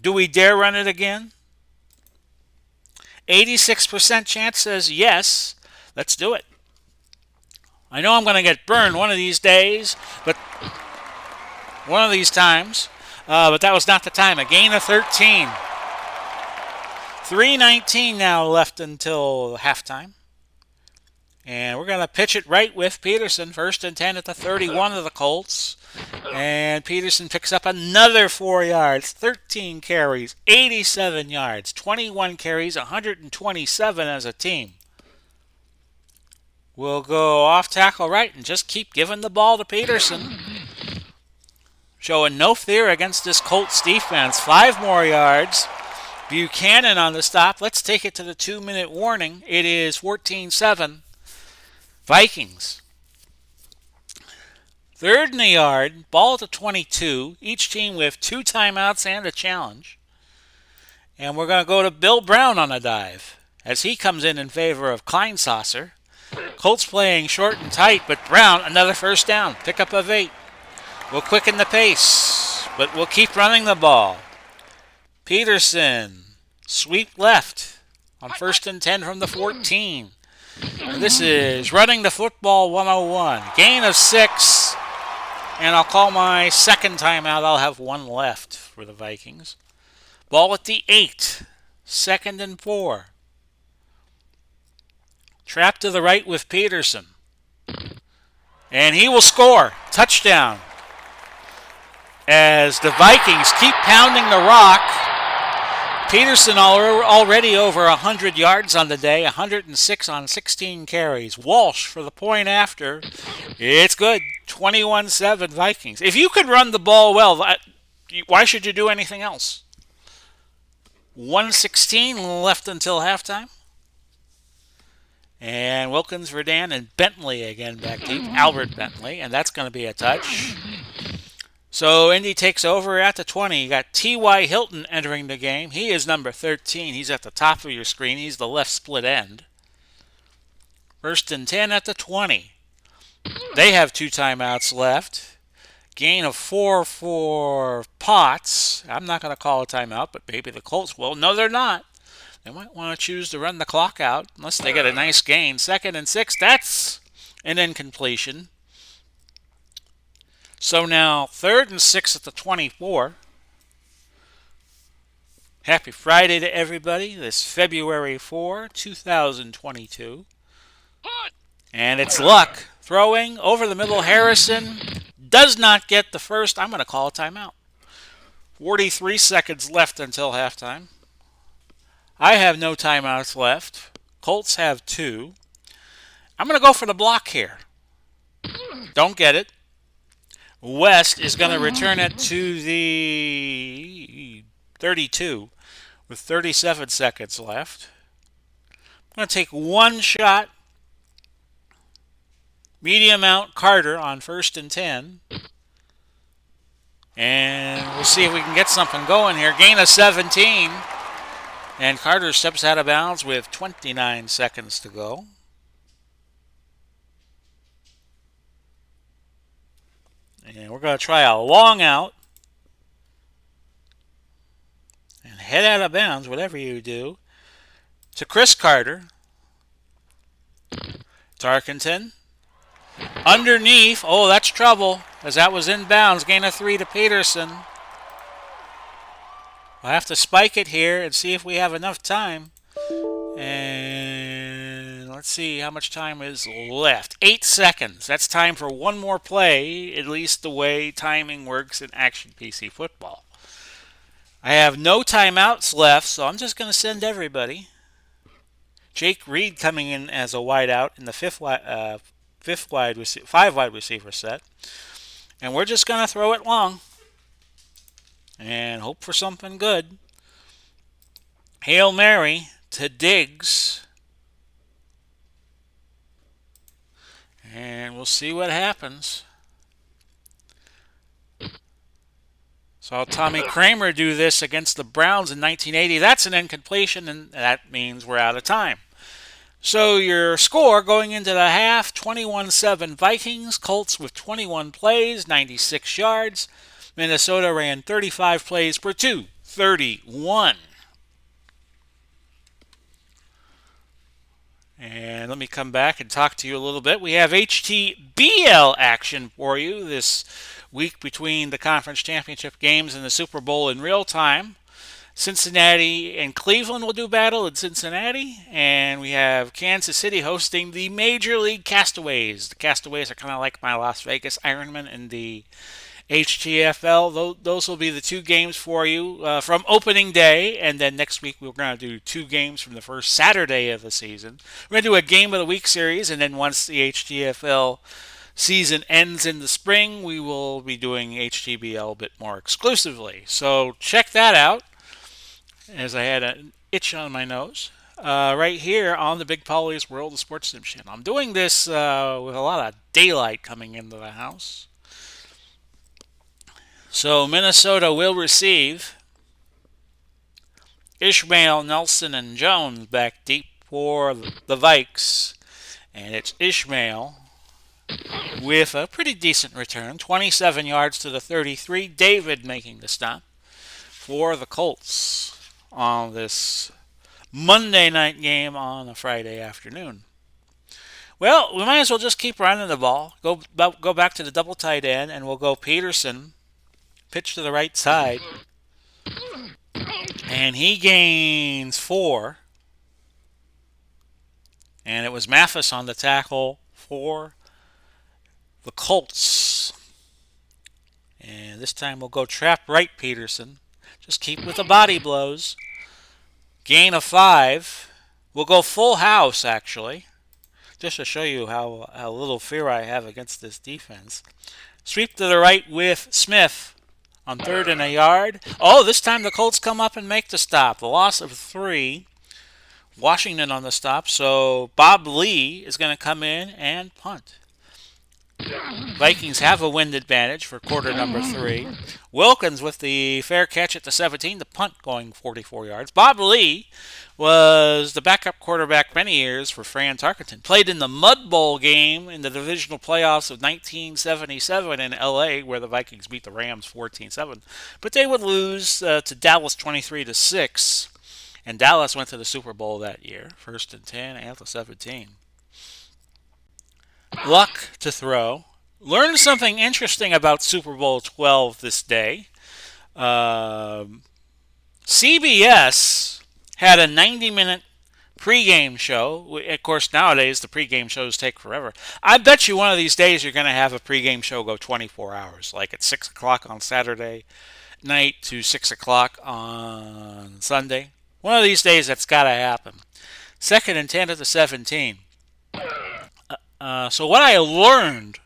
Do we dare run it again? 86% chance says yes. Let's do it. I know I'm going to get burned one of these days, but one of these times. But that was not the time. A gain of 13. 3:19 now left until halftime. And we're going to pitch it right with Peterson. 1st and 10 at the 31 of the Colts. And Peterson picks up another 4 yards. 13 carries, 87 yards. 21 carries, 127 as a team. We'll go off tackle right and just keep giving the ball to Peterson. Showing no fear against this Colts defense. 5 more yards. Buchanan on the stop. Let's take it to the 2-minute warning. It is 14-7. Vikings. 3rd and a yard. Ball at the 22. Each team with 2 timeouts and a challenge. And we're going to go to Bill Brown on a dive as he comes in favor of Kleinsasser. Colts playing short and tight, but Brown, another first down. Pickup of 8. We'll quicken the pace, but we'll keep running the ball. Peterson, sweep left on 1st and 10 from the 14. And this is running the football 101. Gain of 6, and I'll call my 2nd timeout. I'll have 1 left for the Vikings. Ball at the 8, 2nd and 4. Trap to the right with Peterson. And he will score. Touchdown. As the Vikings keep pounding the rock. Peterson already over 100 yards on the day, 106 on 16 carries. Walsh for the point after. It's good. 21-7 Vikings. If you could run the ball well, why should you do anything else? 1:16 left until halftime. And Wilkins, Verdon, and Bentley again back deep. Albert Bentley, and that's going to be a touch. So Indy takes over at the 20. You got T.Y. Hilton entering the game. He is number 13. He's at the top of your screen. He's the left split end. 1st and 10 at the 20. They have 2 timeouts left. Gain of 4 for Potts. I'm not going to call a timeout, but maybe the Colts will. No, they're not. They might want to choose to run the clock out unless they get a nice gain. 2nd and 6. That's an incompletion. So now 3rd and 6 at the 24. Happy Friday to everybody. This February 4, 2022. And it's Luck throwing over the middle. Harrison does not get the first. I'm going to call a timeout. 43 seconds left until halftime. I have no timeouts left. Colts have 2. I'm going to go for the block here. Don't get it. West is going to return it to the 32 with 37 seconds left. I'm going to take one shot. Medium out Carter on 1st and 10. And we'll see if we can get something going here. Gain of 17. And Carter steps out of bounds with 29 seconds to go. And we're going to try a long out. And head out of bounds, whatever you do, to Chris Carter. Tarkenton. Underneath. Oh, that's trouble, as that was inbounds. Gain of 3 to Peterson. We'll have to spike it here and see if we have enough time. And let's see how much time is left. 8 seconds. That's time for one more play, at least the way timing works in Action PC football. I have no timeouts left, so I'm just going to send everybody. Jake Reed coming in as a wideout in the five wide receiver set. And we're just going to throw it long and hope for something good. Hail Mary to Diggs. And we'll see what happens. Saw Tommy Kramer do this against the Browns in 1980. That's an incompletion, and that means we're out of time. So your score going into the half, 21-7 Vikings. Colts with 21 plays, 96 yards. Minnesota ran 35 plays per 231. And let me come back and talk to you a little bit. We have HTBL action for you this week between the conference championship games and the Super Bowl in real time. Cincinnati and Cleveland will do battle in Cincinnati, and we have Kansas City hosting the Major League Castaways. The Castaways are kind of like my Las Vegas Ironmen in the HTFL. Those will be the two games for you from opening day, and then next week we're going to do two games from the first Saturday of the season. We're going to do a Game of the Week series, and then once the HTFL season ends in the spring, we will be doing HTBL a bit more exclusively. So check that out, as I had an itch on my nose. Right here on the Big Polly's World of Sports Sim channel. I'm doing this with a lot of daylight coming into the house. So Minnesota will receive Ishmael, Nelson, and Jones back deep for the Vikes. And it's Ishmael with a pretty decent return, 27 yards to the 33. David making the stop for the Colts on this Monday night game on a Friday afternoon. Well, we might as well just keep running the ball. Go back to the double tight end, and we'll go Peterson. Pitch to the right side. And he gains 4. And it was Mathis on the tackle for the Colts. And this time we'll go trap right Peterson. Just keep with the body blows. Gain of 5. We'll go full house, actually, just to show you how little fear I have against this defense. Sweep to the right with Smith on 3rd and a yard. Oh, this time the Colts come up and make the stop. The loss of 3. Washington on the stop, so Bob Lee is going to come in and punt. Vikings have a wind advantage for quarter number 3. Wilkins with the fair catch at the 17, the punt going 44 yards. Bob Lee was the backup quarterback many years for Fran Tarkenton. Played in the Mud Bowl game in the divisional playoffs of 1977 in L.A., where the Vikings beat the Rams 14-7. But they would lose to Dallas 23-6. And Dallas went to the Super Bowl that year, 1st and 10 and the 17. Luck to throw. Learned something interesting about Super Bowl 12 this day. CBS had a 90-minute pregame show. Of course, nowadays the pregame shows take forever. I bet you one of these days you're going to have a pregame show go 24 hours, like at 6 o'clock on Saturday night to 6 o'clock on Sunday. One of these days that's got to happen. 2nd and 10 at the 17. So what I learned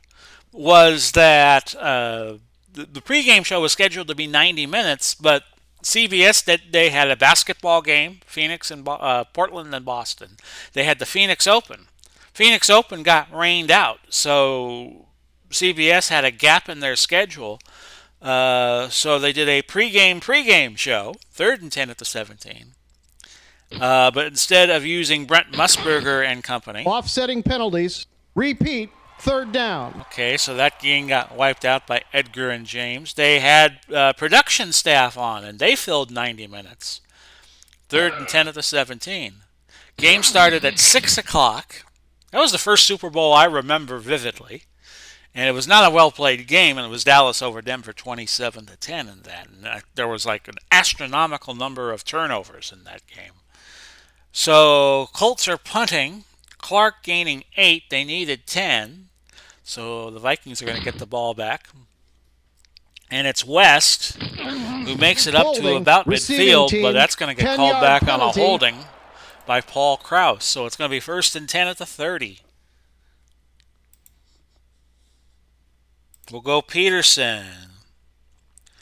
was that the pregame show was scheduled to be 90 minutes, but CBS that they had a basketball game, Phoenix and Portland and Boston. They had the Phoenix Open. Phoenix Open got rained out, so CBS had a gap in their schedule. So they did a pregame show, 3rd and 10 at the 17. But instead of using Brent Musburger and company. Offsetting penalties. Repeat, 3rd down. Okay, so that game got wiped out by Edgar and James. They had production staff on, and they filled 90 minutes. 3rd and 10 at the 17. Game started at 6 o'clock. That was the first Super Bowl I remember vividly. And it was not a well-played game, and it was Dallas over Denver 27-10 in that. And there was like an astronomical number of turnovers in that game. So Colts are punting. Clark gaining 8. They needed 10. So the Vikings are going to get the ball back. And it's West who makes it up to about midfield, but that's going to get called back penalty on a holding by Paul Krause. So it's going to be 1st and 10 at the 30. We'll go Peterson.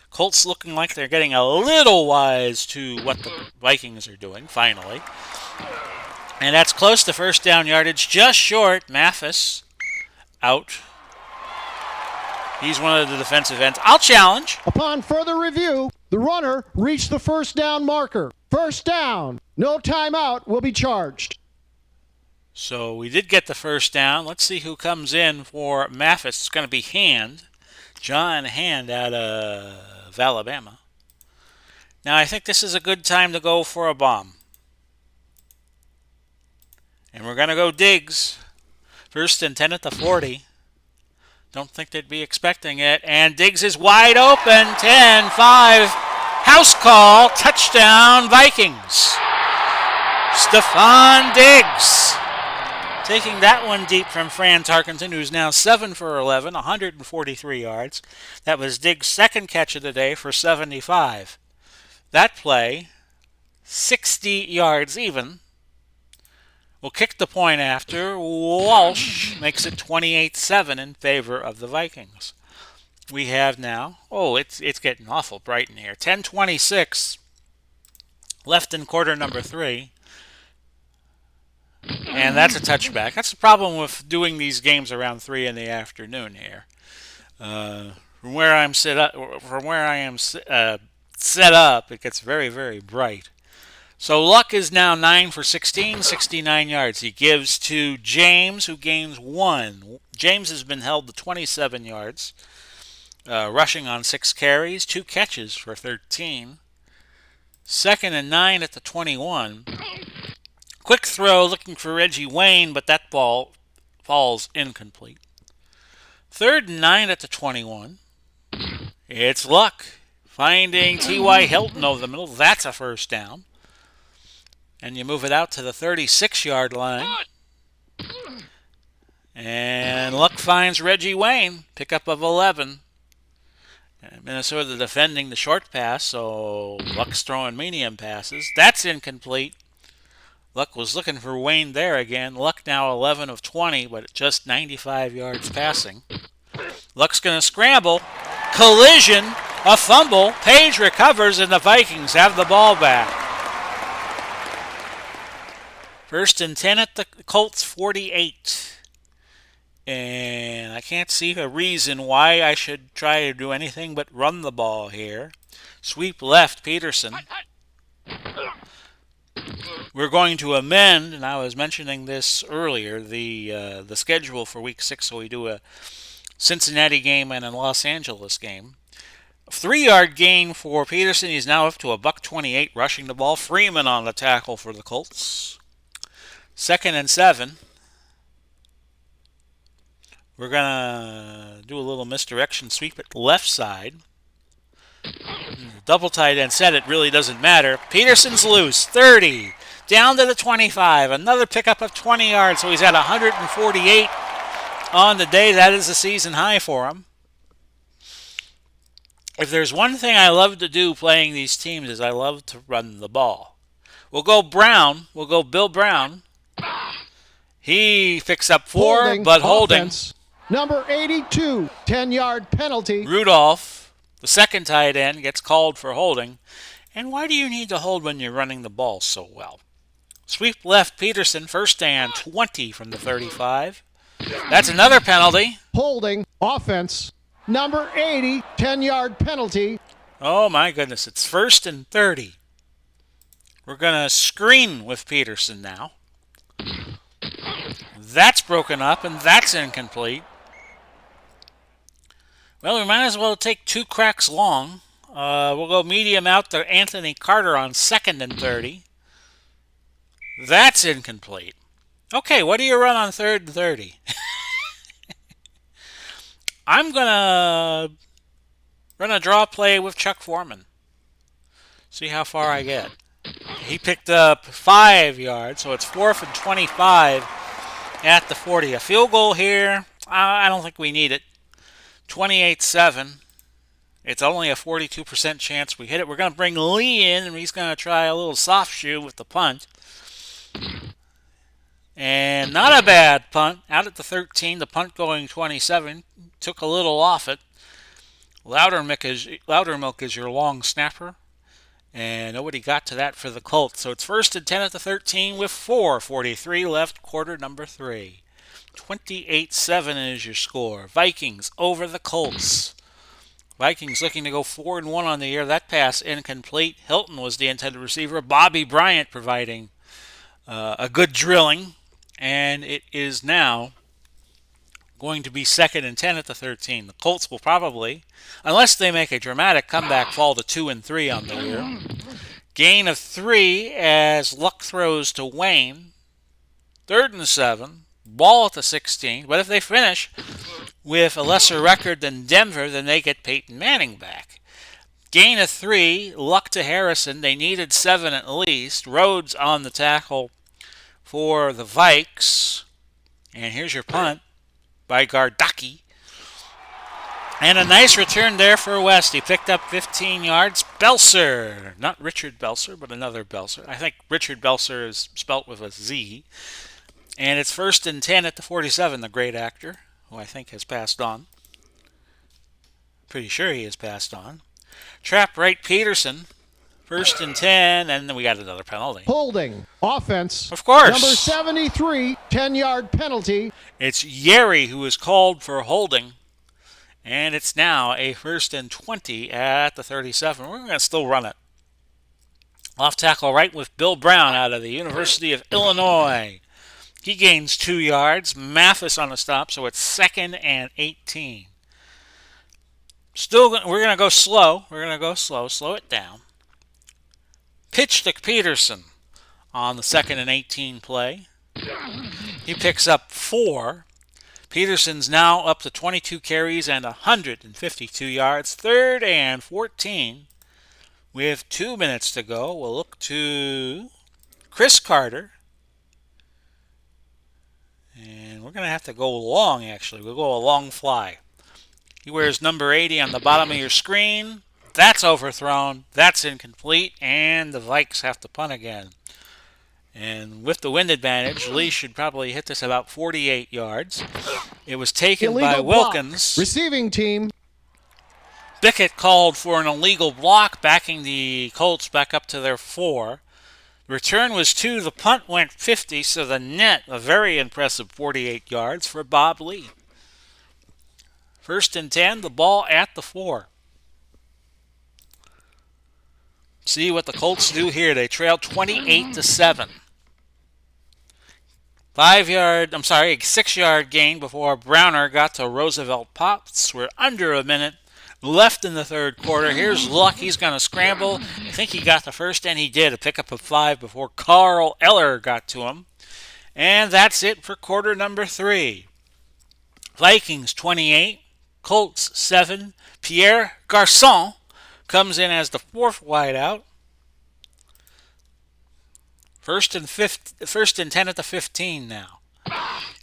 Colts looking like they're getting a little wise to what the Vikings are doing, finally. And that's close to first down yardage, just short. Mathis out. He's one of the defensive ends. I'll challenge. Upon further review, the runner reached the first down marker. First down. No timeout will be charged. So we did get the first down. Let's see who comes in for Mathis. It's going to be Hand. John Hand out of Alabama. Now I think this is a good time to go for a bomb. And we're going to go Diggs. 1st and 10 at the 40. Don't think they'd be expecting it. And Diggs is wide open. 10-5. House call. Touchdown Vikings. Stephon Diggs. Taking that one deep from Fran Tarkenton, who's now 7 for 11, 143 yards. That was Diggs' second catch of the day for 75. That play, 60 yards even. We'll kick the point after. Walsh makes it 28-7 in favor of the Vikings. We have now, it's getting awful bright in here. 10:26 left in quarter number 3. And that's a touchback. That's the problem with doing these games around 3 in the afternoon here. From where I am set up, it gets very, very bright. So Luck is now 9 for 16, 69 yards. He gives to James, who gains 1. James has been held to 27 yards, rushing on 6 carries, 2 catches for 13. 2nd and 9 at the 21. Quick throw looking for Reggie Wayne, but that ball falls incomplete. 3rd and 9 at the 21. It's Luck finding T.Y. Hilton over the middle. That's a first down. And you move it out to the 36-yard line. And Luck finds Reggie Wayne, pickup of 11. Minnesota defending the short pass, so Luck's throwing medium passes. That's incomplete. Luck was looking for Wayne there again. Luck now 11 of 20, but just 95 yards passing. Luck's going to scramble. Collision, a fumble. Page recovers, and the Vikings have the ball back. 1st and 10 at the Colts 48. And I can't see a reason why I should try to do anything but run the ball here. Sweep left, Peterson. We're going to amend, and I was mentioning this earlier, the schedule for Week 6, so we do a Cincinnati game and a Los Angeles game. 3-yard gain for Peterson. He's now up to a $128 rushing the ball. Freeman on the tackle for the Colts. 2nd and 7. We're going to do a little misdirection sweep at the left side. Double tight end set, it really doesn't matter. Peterson's loose, 30. Down to the 25. Another pickup of 20 yards, so he's at 148 on the day. That is a season high for him. If there's one thing I love to do playing these teams is I love to run the ball. We'll go Brown. We'll go Bill Brown. He picks up 4, but holding. Offense. Number 82, 10-yard penalty. Rudolph, the second tight end, gets called for holding. And why do you need to hold when you're running the ball so well? Sweep left Peterson, first and 20 from the 35. That's another penalty. Holding. Offense. Number 80, 10-yard penalty. Oh my goodness, it's first and 30. We're going to screen with Peterson now. That's broken up, and that's incomplete. Well, we might as well take 2 cracks long. We'll go medium out to Anthony Carter on second and 30. That's incomplete. Okay, what do you run on third and 30? I'm going to run a draw play with Chuck Foreman. See how far I get. He picked up 5 yards, so it's 4th and 25 at the 40. A field goal here, I don't think we need it. 28-7. It's only a 42% chance we hit it. We're going to bring Lee in, and he's going to try a little soft shoe with the punt. And not a bad punt. Out at the 13, the punt going 27. Took a little off it. Loudermilk is your long snapper. And nobody got to that for the Colts. So it's first and 10 at the 13 with 4:43 left, quarter number 3. 28-7 is your score. Vikings over the Colts. Vikings looking to go 4-1 on the year. That pass incomplete. Hilton was the intended receiver. Bobby Bryant providing a good drilling. And it is now going to be second and 10 at the 13. The Colts will probably, unless they make a dramatic comeback, fall to 2-3 on the year. Gain of 3 as Luck throws to Wayne. 3rd and 7. Ball at the 16. But if they finish with a lesser record than Denver, then they get Peyton Manning back. Gain of 3. Luck to Harrison. They needed 7 at least. Rhodes on the tackle for the Vikes. And here's your punt by Gardaki. And a nice return there for West. He picked up 15 yards. Belser. Not Richard Belser, but another Belser. I think Richard Belser is spelt with a Z. And it's first and 10 at the 47, the great actor, who I think has passed on. Pretty sure he has passed on. Trap right Peterson. First and 10, and then we got another penalty. Holding. Offense. Of course. Number 73, 10-yard penalty. It's Yeri who is called for holding. And it's now a first and 20 at the 37. We're going to still run it. Off tackle right with Bill Brown out of the University of Illinois. He gains 2 yards. Mathis on the stop, so it's 2nd and 18. We're going to go slow. Slow it down. Pitch to Peterson on the 2nd and 18 play. He picks up 4. Peterson's now up to 22 carries and 152 yards. 3rd and 14 with 2 minutes to go. We'll look to Chris Carter. And we're going to have to go long, actually. We'll go a long fly. He wears number 80 on the bottom of your screen. That's overthrown. That's incomplete. And the Vikes have to punt again. And with the wind advantage, Lee should probably hit this about 48 yards. It was taken by Wilkins. Block. Receiving team. Bickett called for an illegal block, backing the Colts back up to their 4. Return was 2. The punt went 50, so the net, a very impressive 48 yards for Bob Lee. First and 10, the ball at the 4. See what the Colts do here. They trail 28-7. 6-yard gain before Browner got to Roosevelt Pops. We're under a minute left in the 3rd quarter. Here's Luck. He's going to scramble. I think he got the first, and he did. A pickup of 5 before Carl Eller got to him. And that's it for quarter number 3. Vikings 28, Colts 7. Pierre Garçon comes in as the 4th wideout. First and 10 at the 15 now.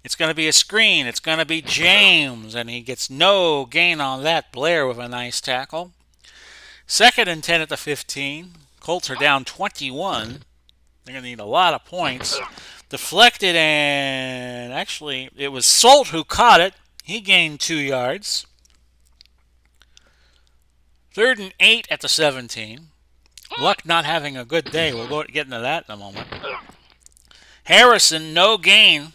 It's going to be a screen. It's going to be James, and he gets no gain on that. Blair with a nice tackle. 2nd and 10 at the 15. Colts are down 21. They're going to need a lot of points. Deflected, and actually it was Solt who caught it. He gained 2 yards. 3rd and 8 at the 17. Luck not having a good day. We'll get into that in a moment. Harrison, no gain.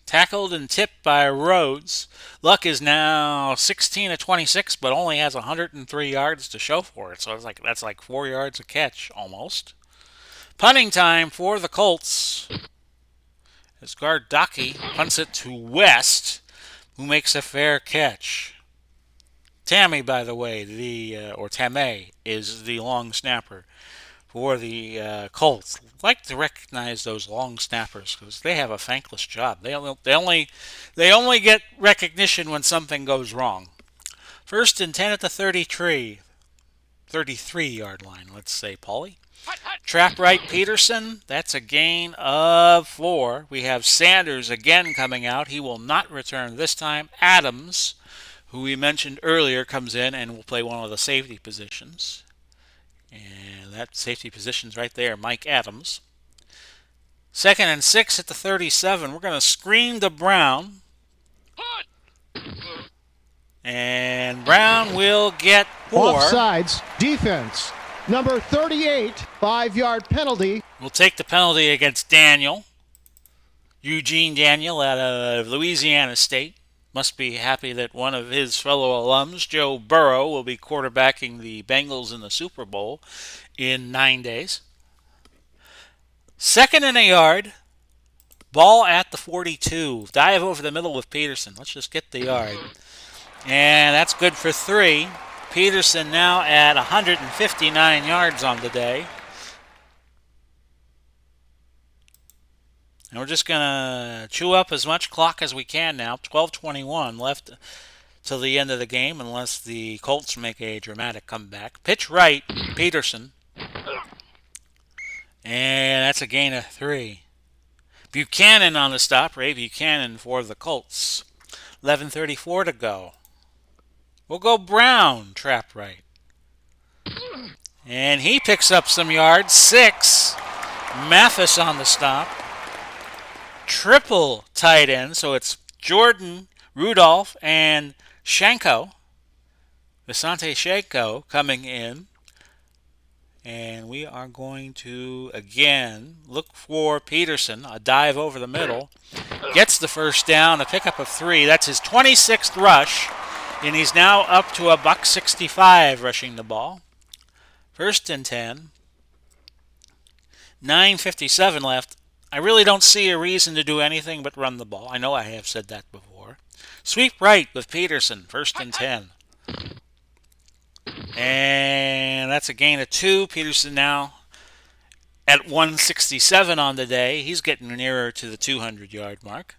Tackled and tipped by Rhodes. Luck is now 16 of 26, but only has 103 yards to show for it. So that's like 4 yards a catch almost. Punting time for the Colts. As Gardaki punts it to West, who makes a fair catch. Tammy, by the way, or Tamay, is the long snapper for the Colts. I'd like to recognize those long snappers because they have a thankless job. They only get recognition when something goes wrong. 1st and 10 at the 33-yard line, let's say, Paulie. Trap right Peterson, that's a gain of 4. We have Sanders again coming out. He will not return this time. Adams, who we mentioned earlier, comes in and will play one of the safety positions. And that safety position's right there, Mike Adams. 2nd and 6 at the 37. We're going to screen to Brown. And Brown will get 4. Offsides, defense. Number 38, 5-yard penalty. We'll take the penalty against Daniel. Eugene Daniel out of Louisiana State. Must be happy that one of his fellow alums, Joe Burrow, will be quarterbacking the Bengals in the Super Bowl in 9 days. 2nd and a yard. Ball at the 42. Dive over the middle with Peterson. Let's just get the yard. And that's good for 3. Peterson now at 159 yards on the day. And we're just going to chew up as much clock as we can now. 12:21 left till the end of the game unless the Colts make a dramatic comeback. Pitch right, Peterson. And that's a gain of 3. Buchanan on the stop. Ray Buchanan for the Colts. 11:34 to go. We'll go Brown, trap right. And he picks up some yards. 6. Mathis on the stop. Triple tight end, so it's Jordan, Rudolph, and Visante Shanko coming in. And we are going to, again, look for Peterson. A dive over the middle. Gets the first down, a pickup of 3. That's his 26th rush. And he's now up to a $165 rushing the ball. 1st and 10. 9:57 left. I really don't see a reason to do anything but run the ball. I know I have said that before. Sweep right with Peterson. 1st and 10. And that's a gain of 2. Peterson now at 167 on the day. He's getting nearer to the 200-yard mark.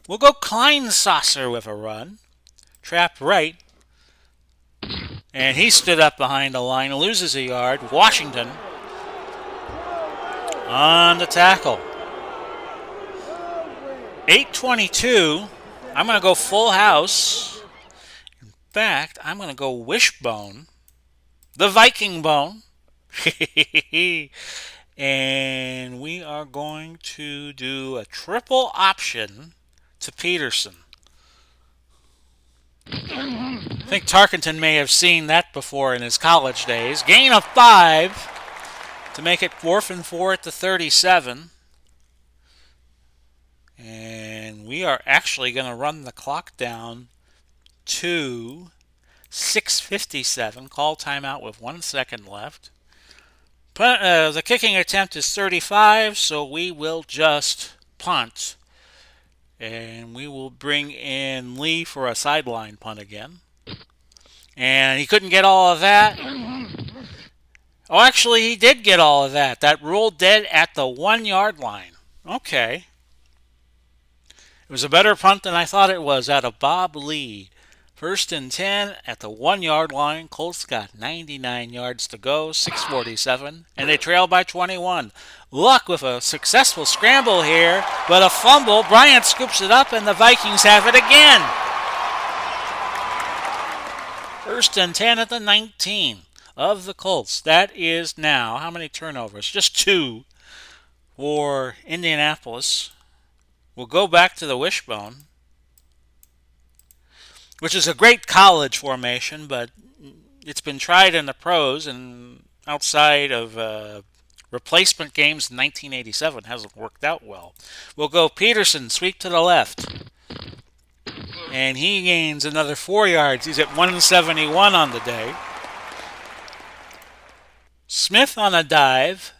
We'll go Kleinsasser with a run. Trap right. And he stood up behind the line, loses a yard. Washington on the tackle. 8:22. I'm going to go full house. In fact, I'm going to go Wishbone. The Viking Bone. And we are going to do a triple option to Peterson. I think Tarkenton may have seen that before in his college days. Gain of 5 to make it 4th and 4 at the 37. And we are actually going to run the clock down to 6:57. Call timeout with 1 second left. The kicking attempt is 35, so we will just punt. And we will bring in Lee for a sideline punt again. And he couldn't get all of that. Oh, actually, he did get all of that. That ruled dead at the 1-yard line. Okay. It was a better punt than I thought it was out of Bob Lee. 1st and 10 at the 1-yard line. Colts got 99 yards to go, 6:47, and they trail by 21. Luck with a successful scramble here, but a fumble. Bryant scoops it up, and the Vikings have it again. 1st and 10 at the 19 of the Colts. That is now, how many turnovers? Just 2. for Indianapolis will go back to the wishbone, which is a great college formation, but it's been tried in the pros and outside of replacement games in 1987 hasn't worked out well. We'll go Peterson, sweep to the left, and he gains another 4 yards. He's at 171 on the day. Smith on a dive,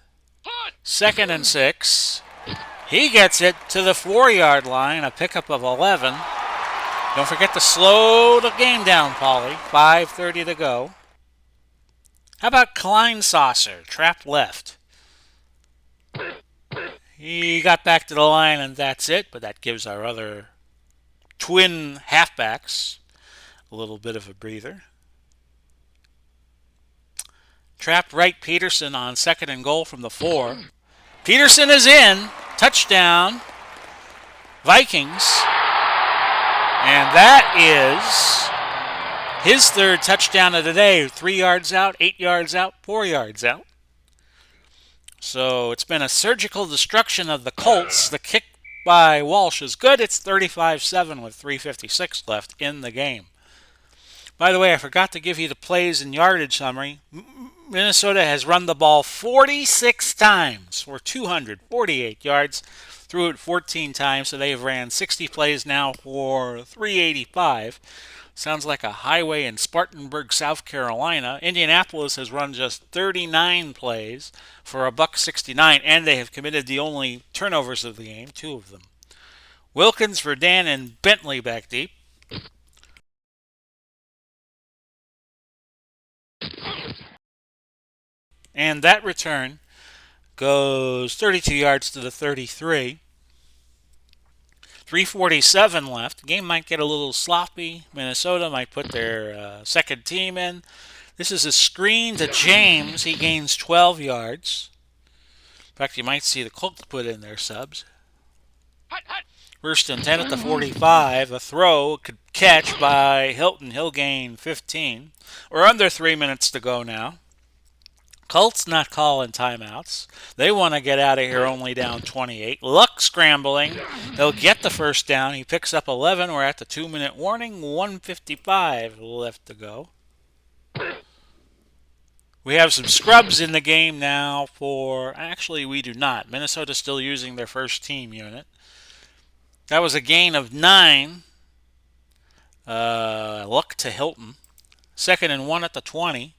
2nd and 6. He gets it to the 4-yard line, a pickup of 11. Don't forget to slow the game down, Paulie. 5:30 to go. How about Kleinsasser, trap left? He got back to the line and that's it, but that gives our other twin halfbacks a little bit of a breather. Trap right Peterson on 2nd and goal from the 4. Peterson is in. Touchdown. Vikings. And that is his 3rd touchdown of the day. 3 yards out, 8 yards out, 4 yards out. So it's been a surgical destruction of the Colts. The kick by Walsh is good. It's 35-7 with 3:56 left in the game. By the way, I forgot to give you the plays and yardage summary. Minnesota has run the ball 46 times for 248 yards. Threw it 14 times, so they've ran 60 plays now for 385. Sounds like a highway in Spartanburg, South Carolina. Indianapolis has run just 39 plays for $169, and they have committed the only turnovers of the game, 2 of them. Wilkins, Verdun, and Bentley back deep. And that return goes 32 yards to the 33. 3:47 left. Game might get a little sloppy. Minnesota might put their second team in. This is a screen to James. He gains 12 yards. In fact, you might see the Colts put in their subs. 1st and 10 at the 45. A throw could catch by Hilton. He'll gain 15. We're under 3 minutes to go now. Colts not calling timeouts. They want to get out of here only down 28. Luck scrambling. They'll get the first down. He picks up 11. We're at the 2-minute warning. 1:55 left to go. We have some scrubs in the game now for... Actually, we do not. Minnesota's still using their first team unit. That was a gain of 9. Luck to Hilton. 2nd and 1 at the 20.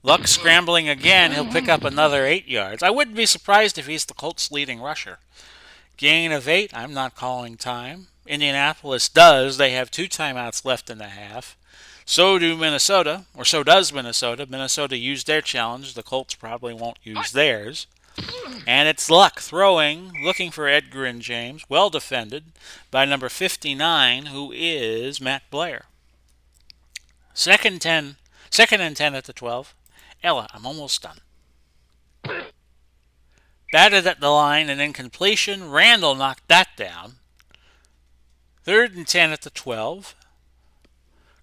Luck scrambling again. He'll pick up another 8 yards. I wouldn't be surprised if he's the Colts' leading rusher. Gain of 8. I'm not calling time. Indianapolis does. They have 2 timeouts left in the half. So do Minnesota, or so does Minnesota. Minnesota used their challenge. The Colts probably won't use theirs. And it's Luck throwing, looking for Edgar and James. Well defended by number 59, who is Matt Blair. 2nd and 10 at the 12. Ella, I'm almost done. Batted at the line, an incompletion. Randall knocked that down. 3rd and 10 at the 12.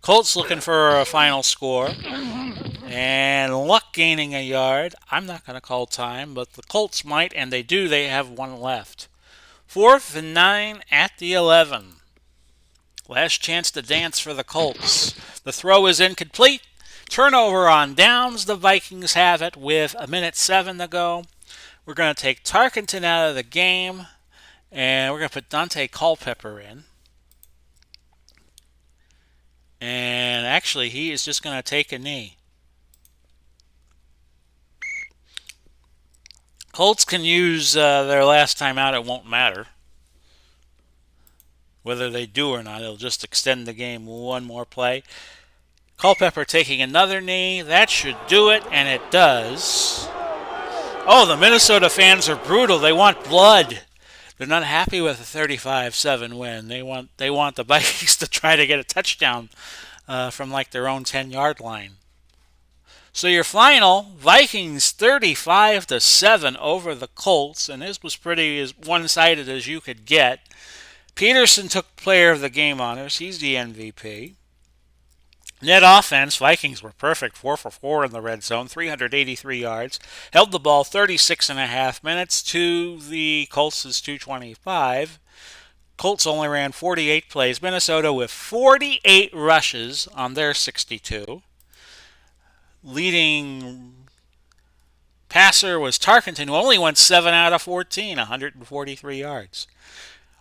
Colts looking for a final score. And Luck gaining a yard. I'm not going to call time, but the Colts might, and they do. They have 1 left. 4th and 9 at the 11. Last chance to dance for the Colts. The throw is incomplete. Turnover on downs. The Vikings have it with 1:07 to go. We're going to take Tarkenton out of the game, and we're going to put Dante Culpepper in. And actually, he is just going to take a knee. Colts can use their last time out. It won't matter. Whether they do or not, it'll just extend the game 1 more play. Culpepper taking another knee. That should do it, and it does. Oh, the Minnesota fans are brutal. They want blood. They're not happy with a 35-7 win. They want the Vikings to try to get a touchdown from like their own 10-yard line. So your final, Vikings 35-7 over the Colts, and this was pretty as one-sided as you could get. Peterson took player of the game honors. He's the MVP. Net offense, Vikings were perfect, 4 for 4 in the red zone, 383 yards. Held the ball 36 and a half minutes to the Colts' 225. Colts only ran 48 plays. Minnesota with 48 rushes on their 62. Leading passer was Tarkenton, who only went 7 out of 14, 143 yards.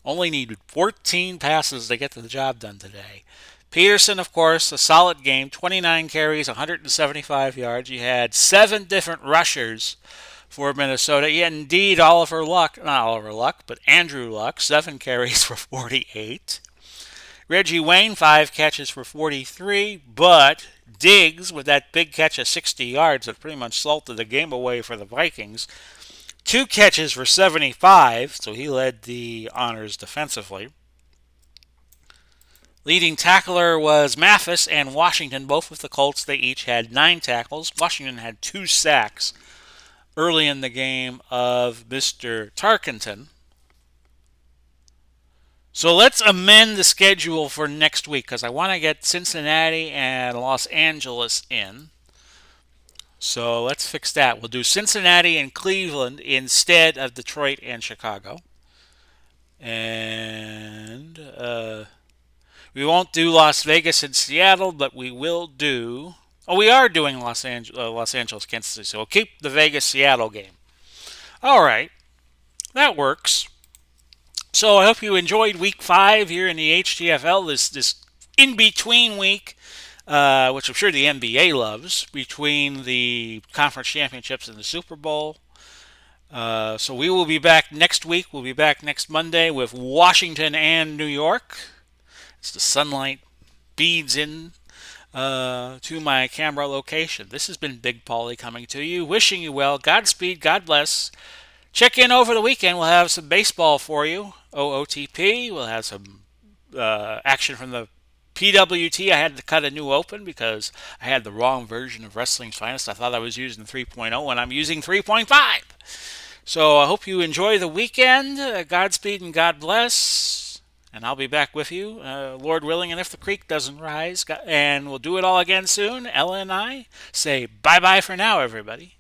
Only needed 14 passes to get the job done today. Peterson, of course, a solid game, 29 carries, 175 yards. You had 7 different rushers for Minnesota. Yeah, indeed, Andrew Luck, 7 carries for 48. Reggie Wayne, 5 catches for 43, but Diggs, with that big catch of 60 yards that pretty much salted the game away for the Vikings, 2 catches for 75, so he led the honors defensively. Leading tackler was Mathis and Washington, both with the Colts. They each had 9 tackles. Washington had 2 sacks early in the game of Mr. Tarkenton. So let's amend the schedule for next week because I want to get Cincinnati and Los Angeles in. So let's fix that. We'll do Cincinnati and Cleveland instead of Detroit and Chicago. And we won't do Las Vegas and Seattle, but we will do. Oh, we are doing Los Angeles, Kansas City. So we'll keep the Vegas Seattle game. All right, that works. So I hope you enjoyed Week 5 here in the HTFL. This in between week, which I'm sure the NBA loves, between the conference championships and the Super Bowl. So we will be back next week. We'll be back next Monday with Washington and New York. As the sunlight beads in to my camera location. This has been Big Paulie coming to you, wishing you well. Godspeed, God bless. Check in over the weekend. We'll have some baseball for you. OOTP. We'll have some action from the PWT. I had to cut a new open because I had the wrong version of Wrestling's Finest. I thought I was using 3.0 and I'm using 3.5. So I hope you enjoy the weekend. Godspeed and God bless. And I'll be back with you, Lord willing, and if the creek doesn't rise. And we'll do it all again soon. Ella and I say bye-bye for now, everybody.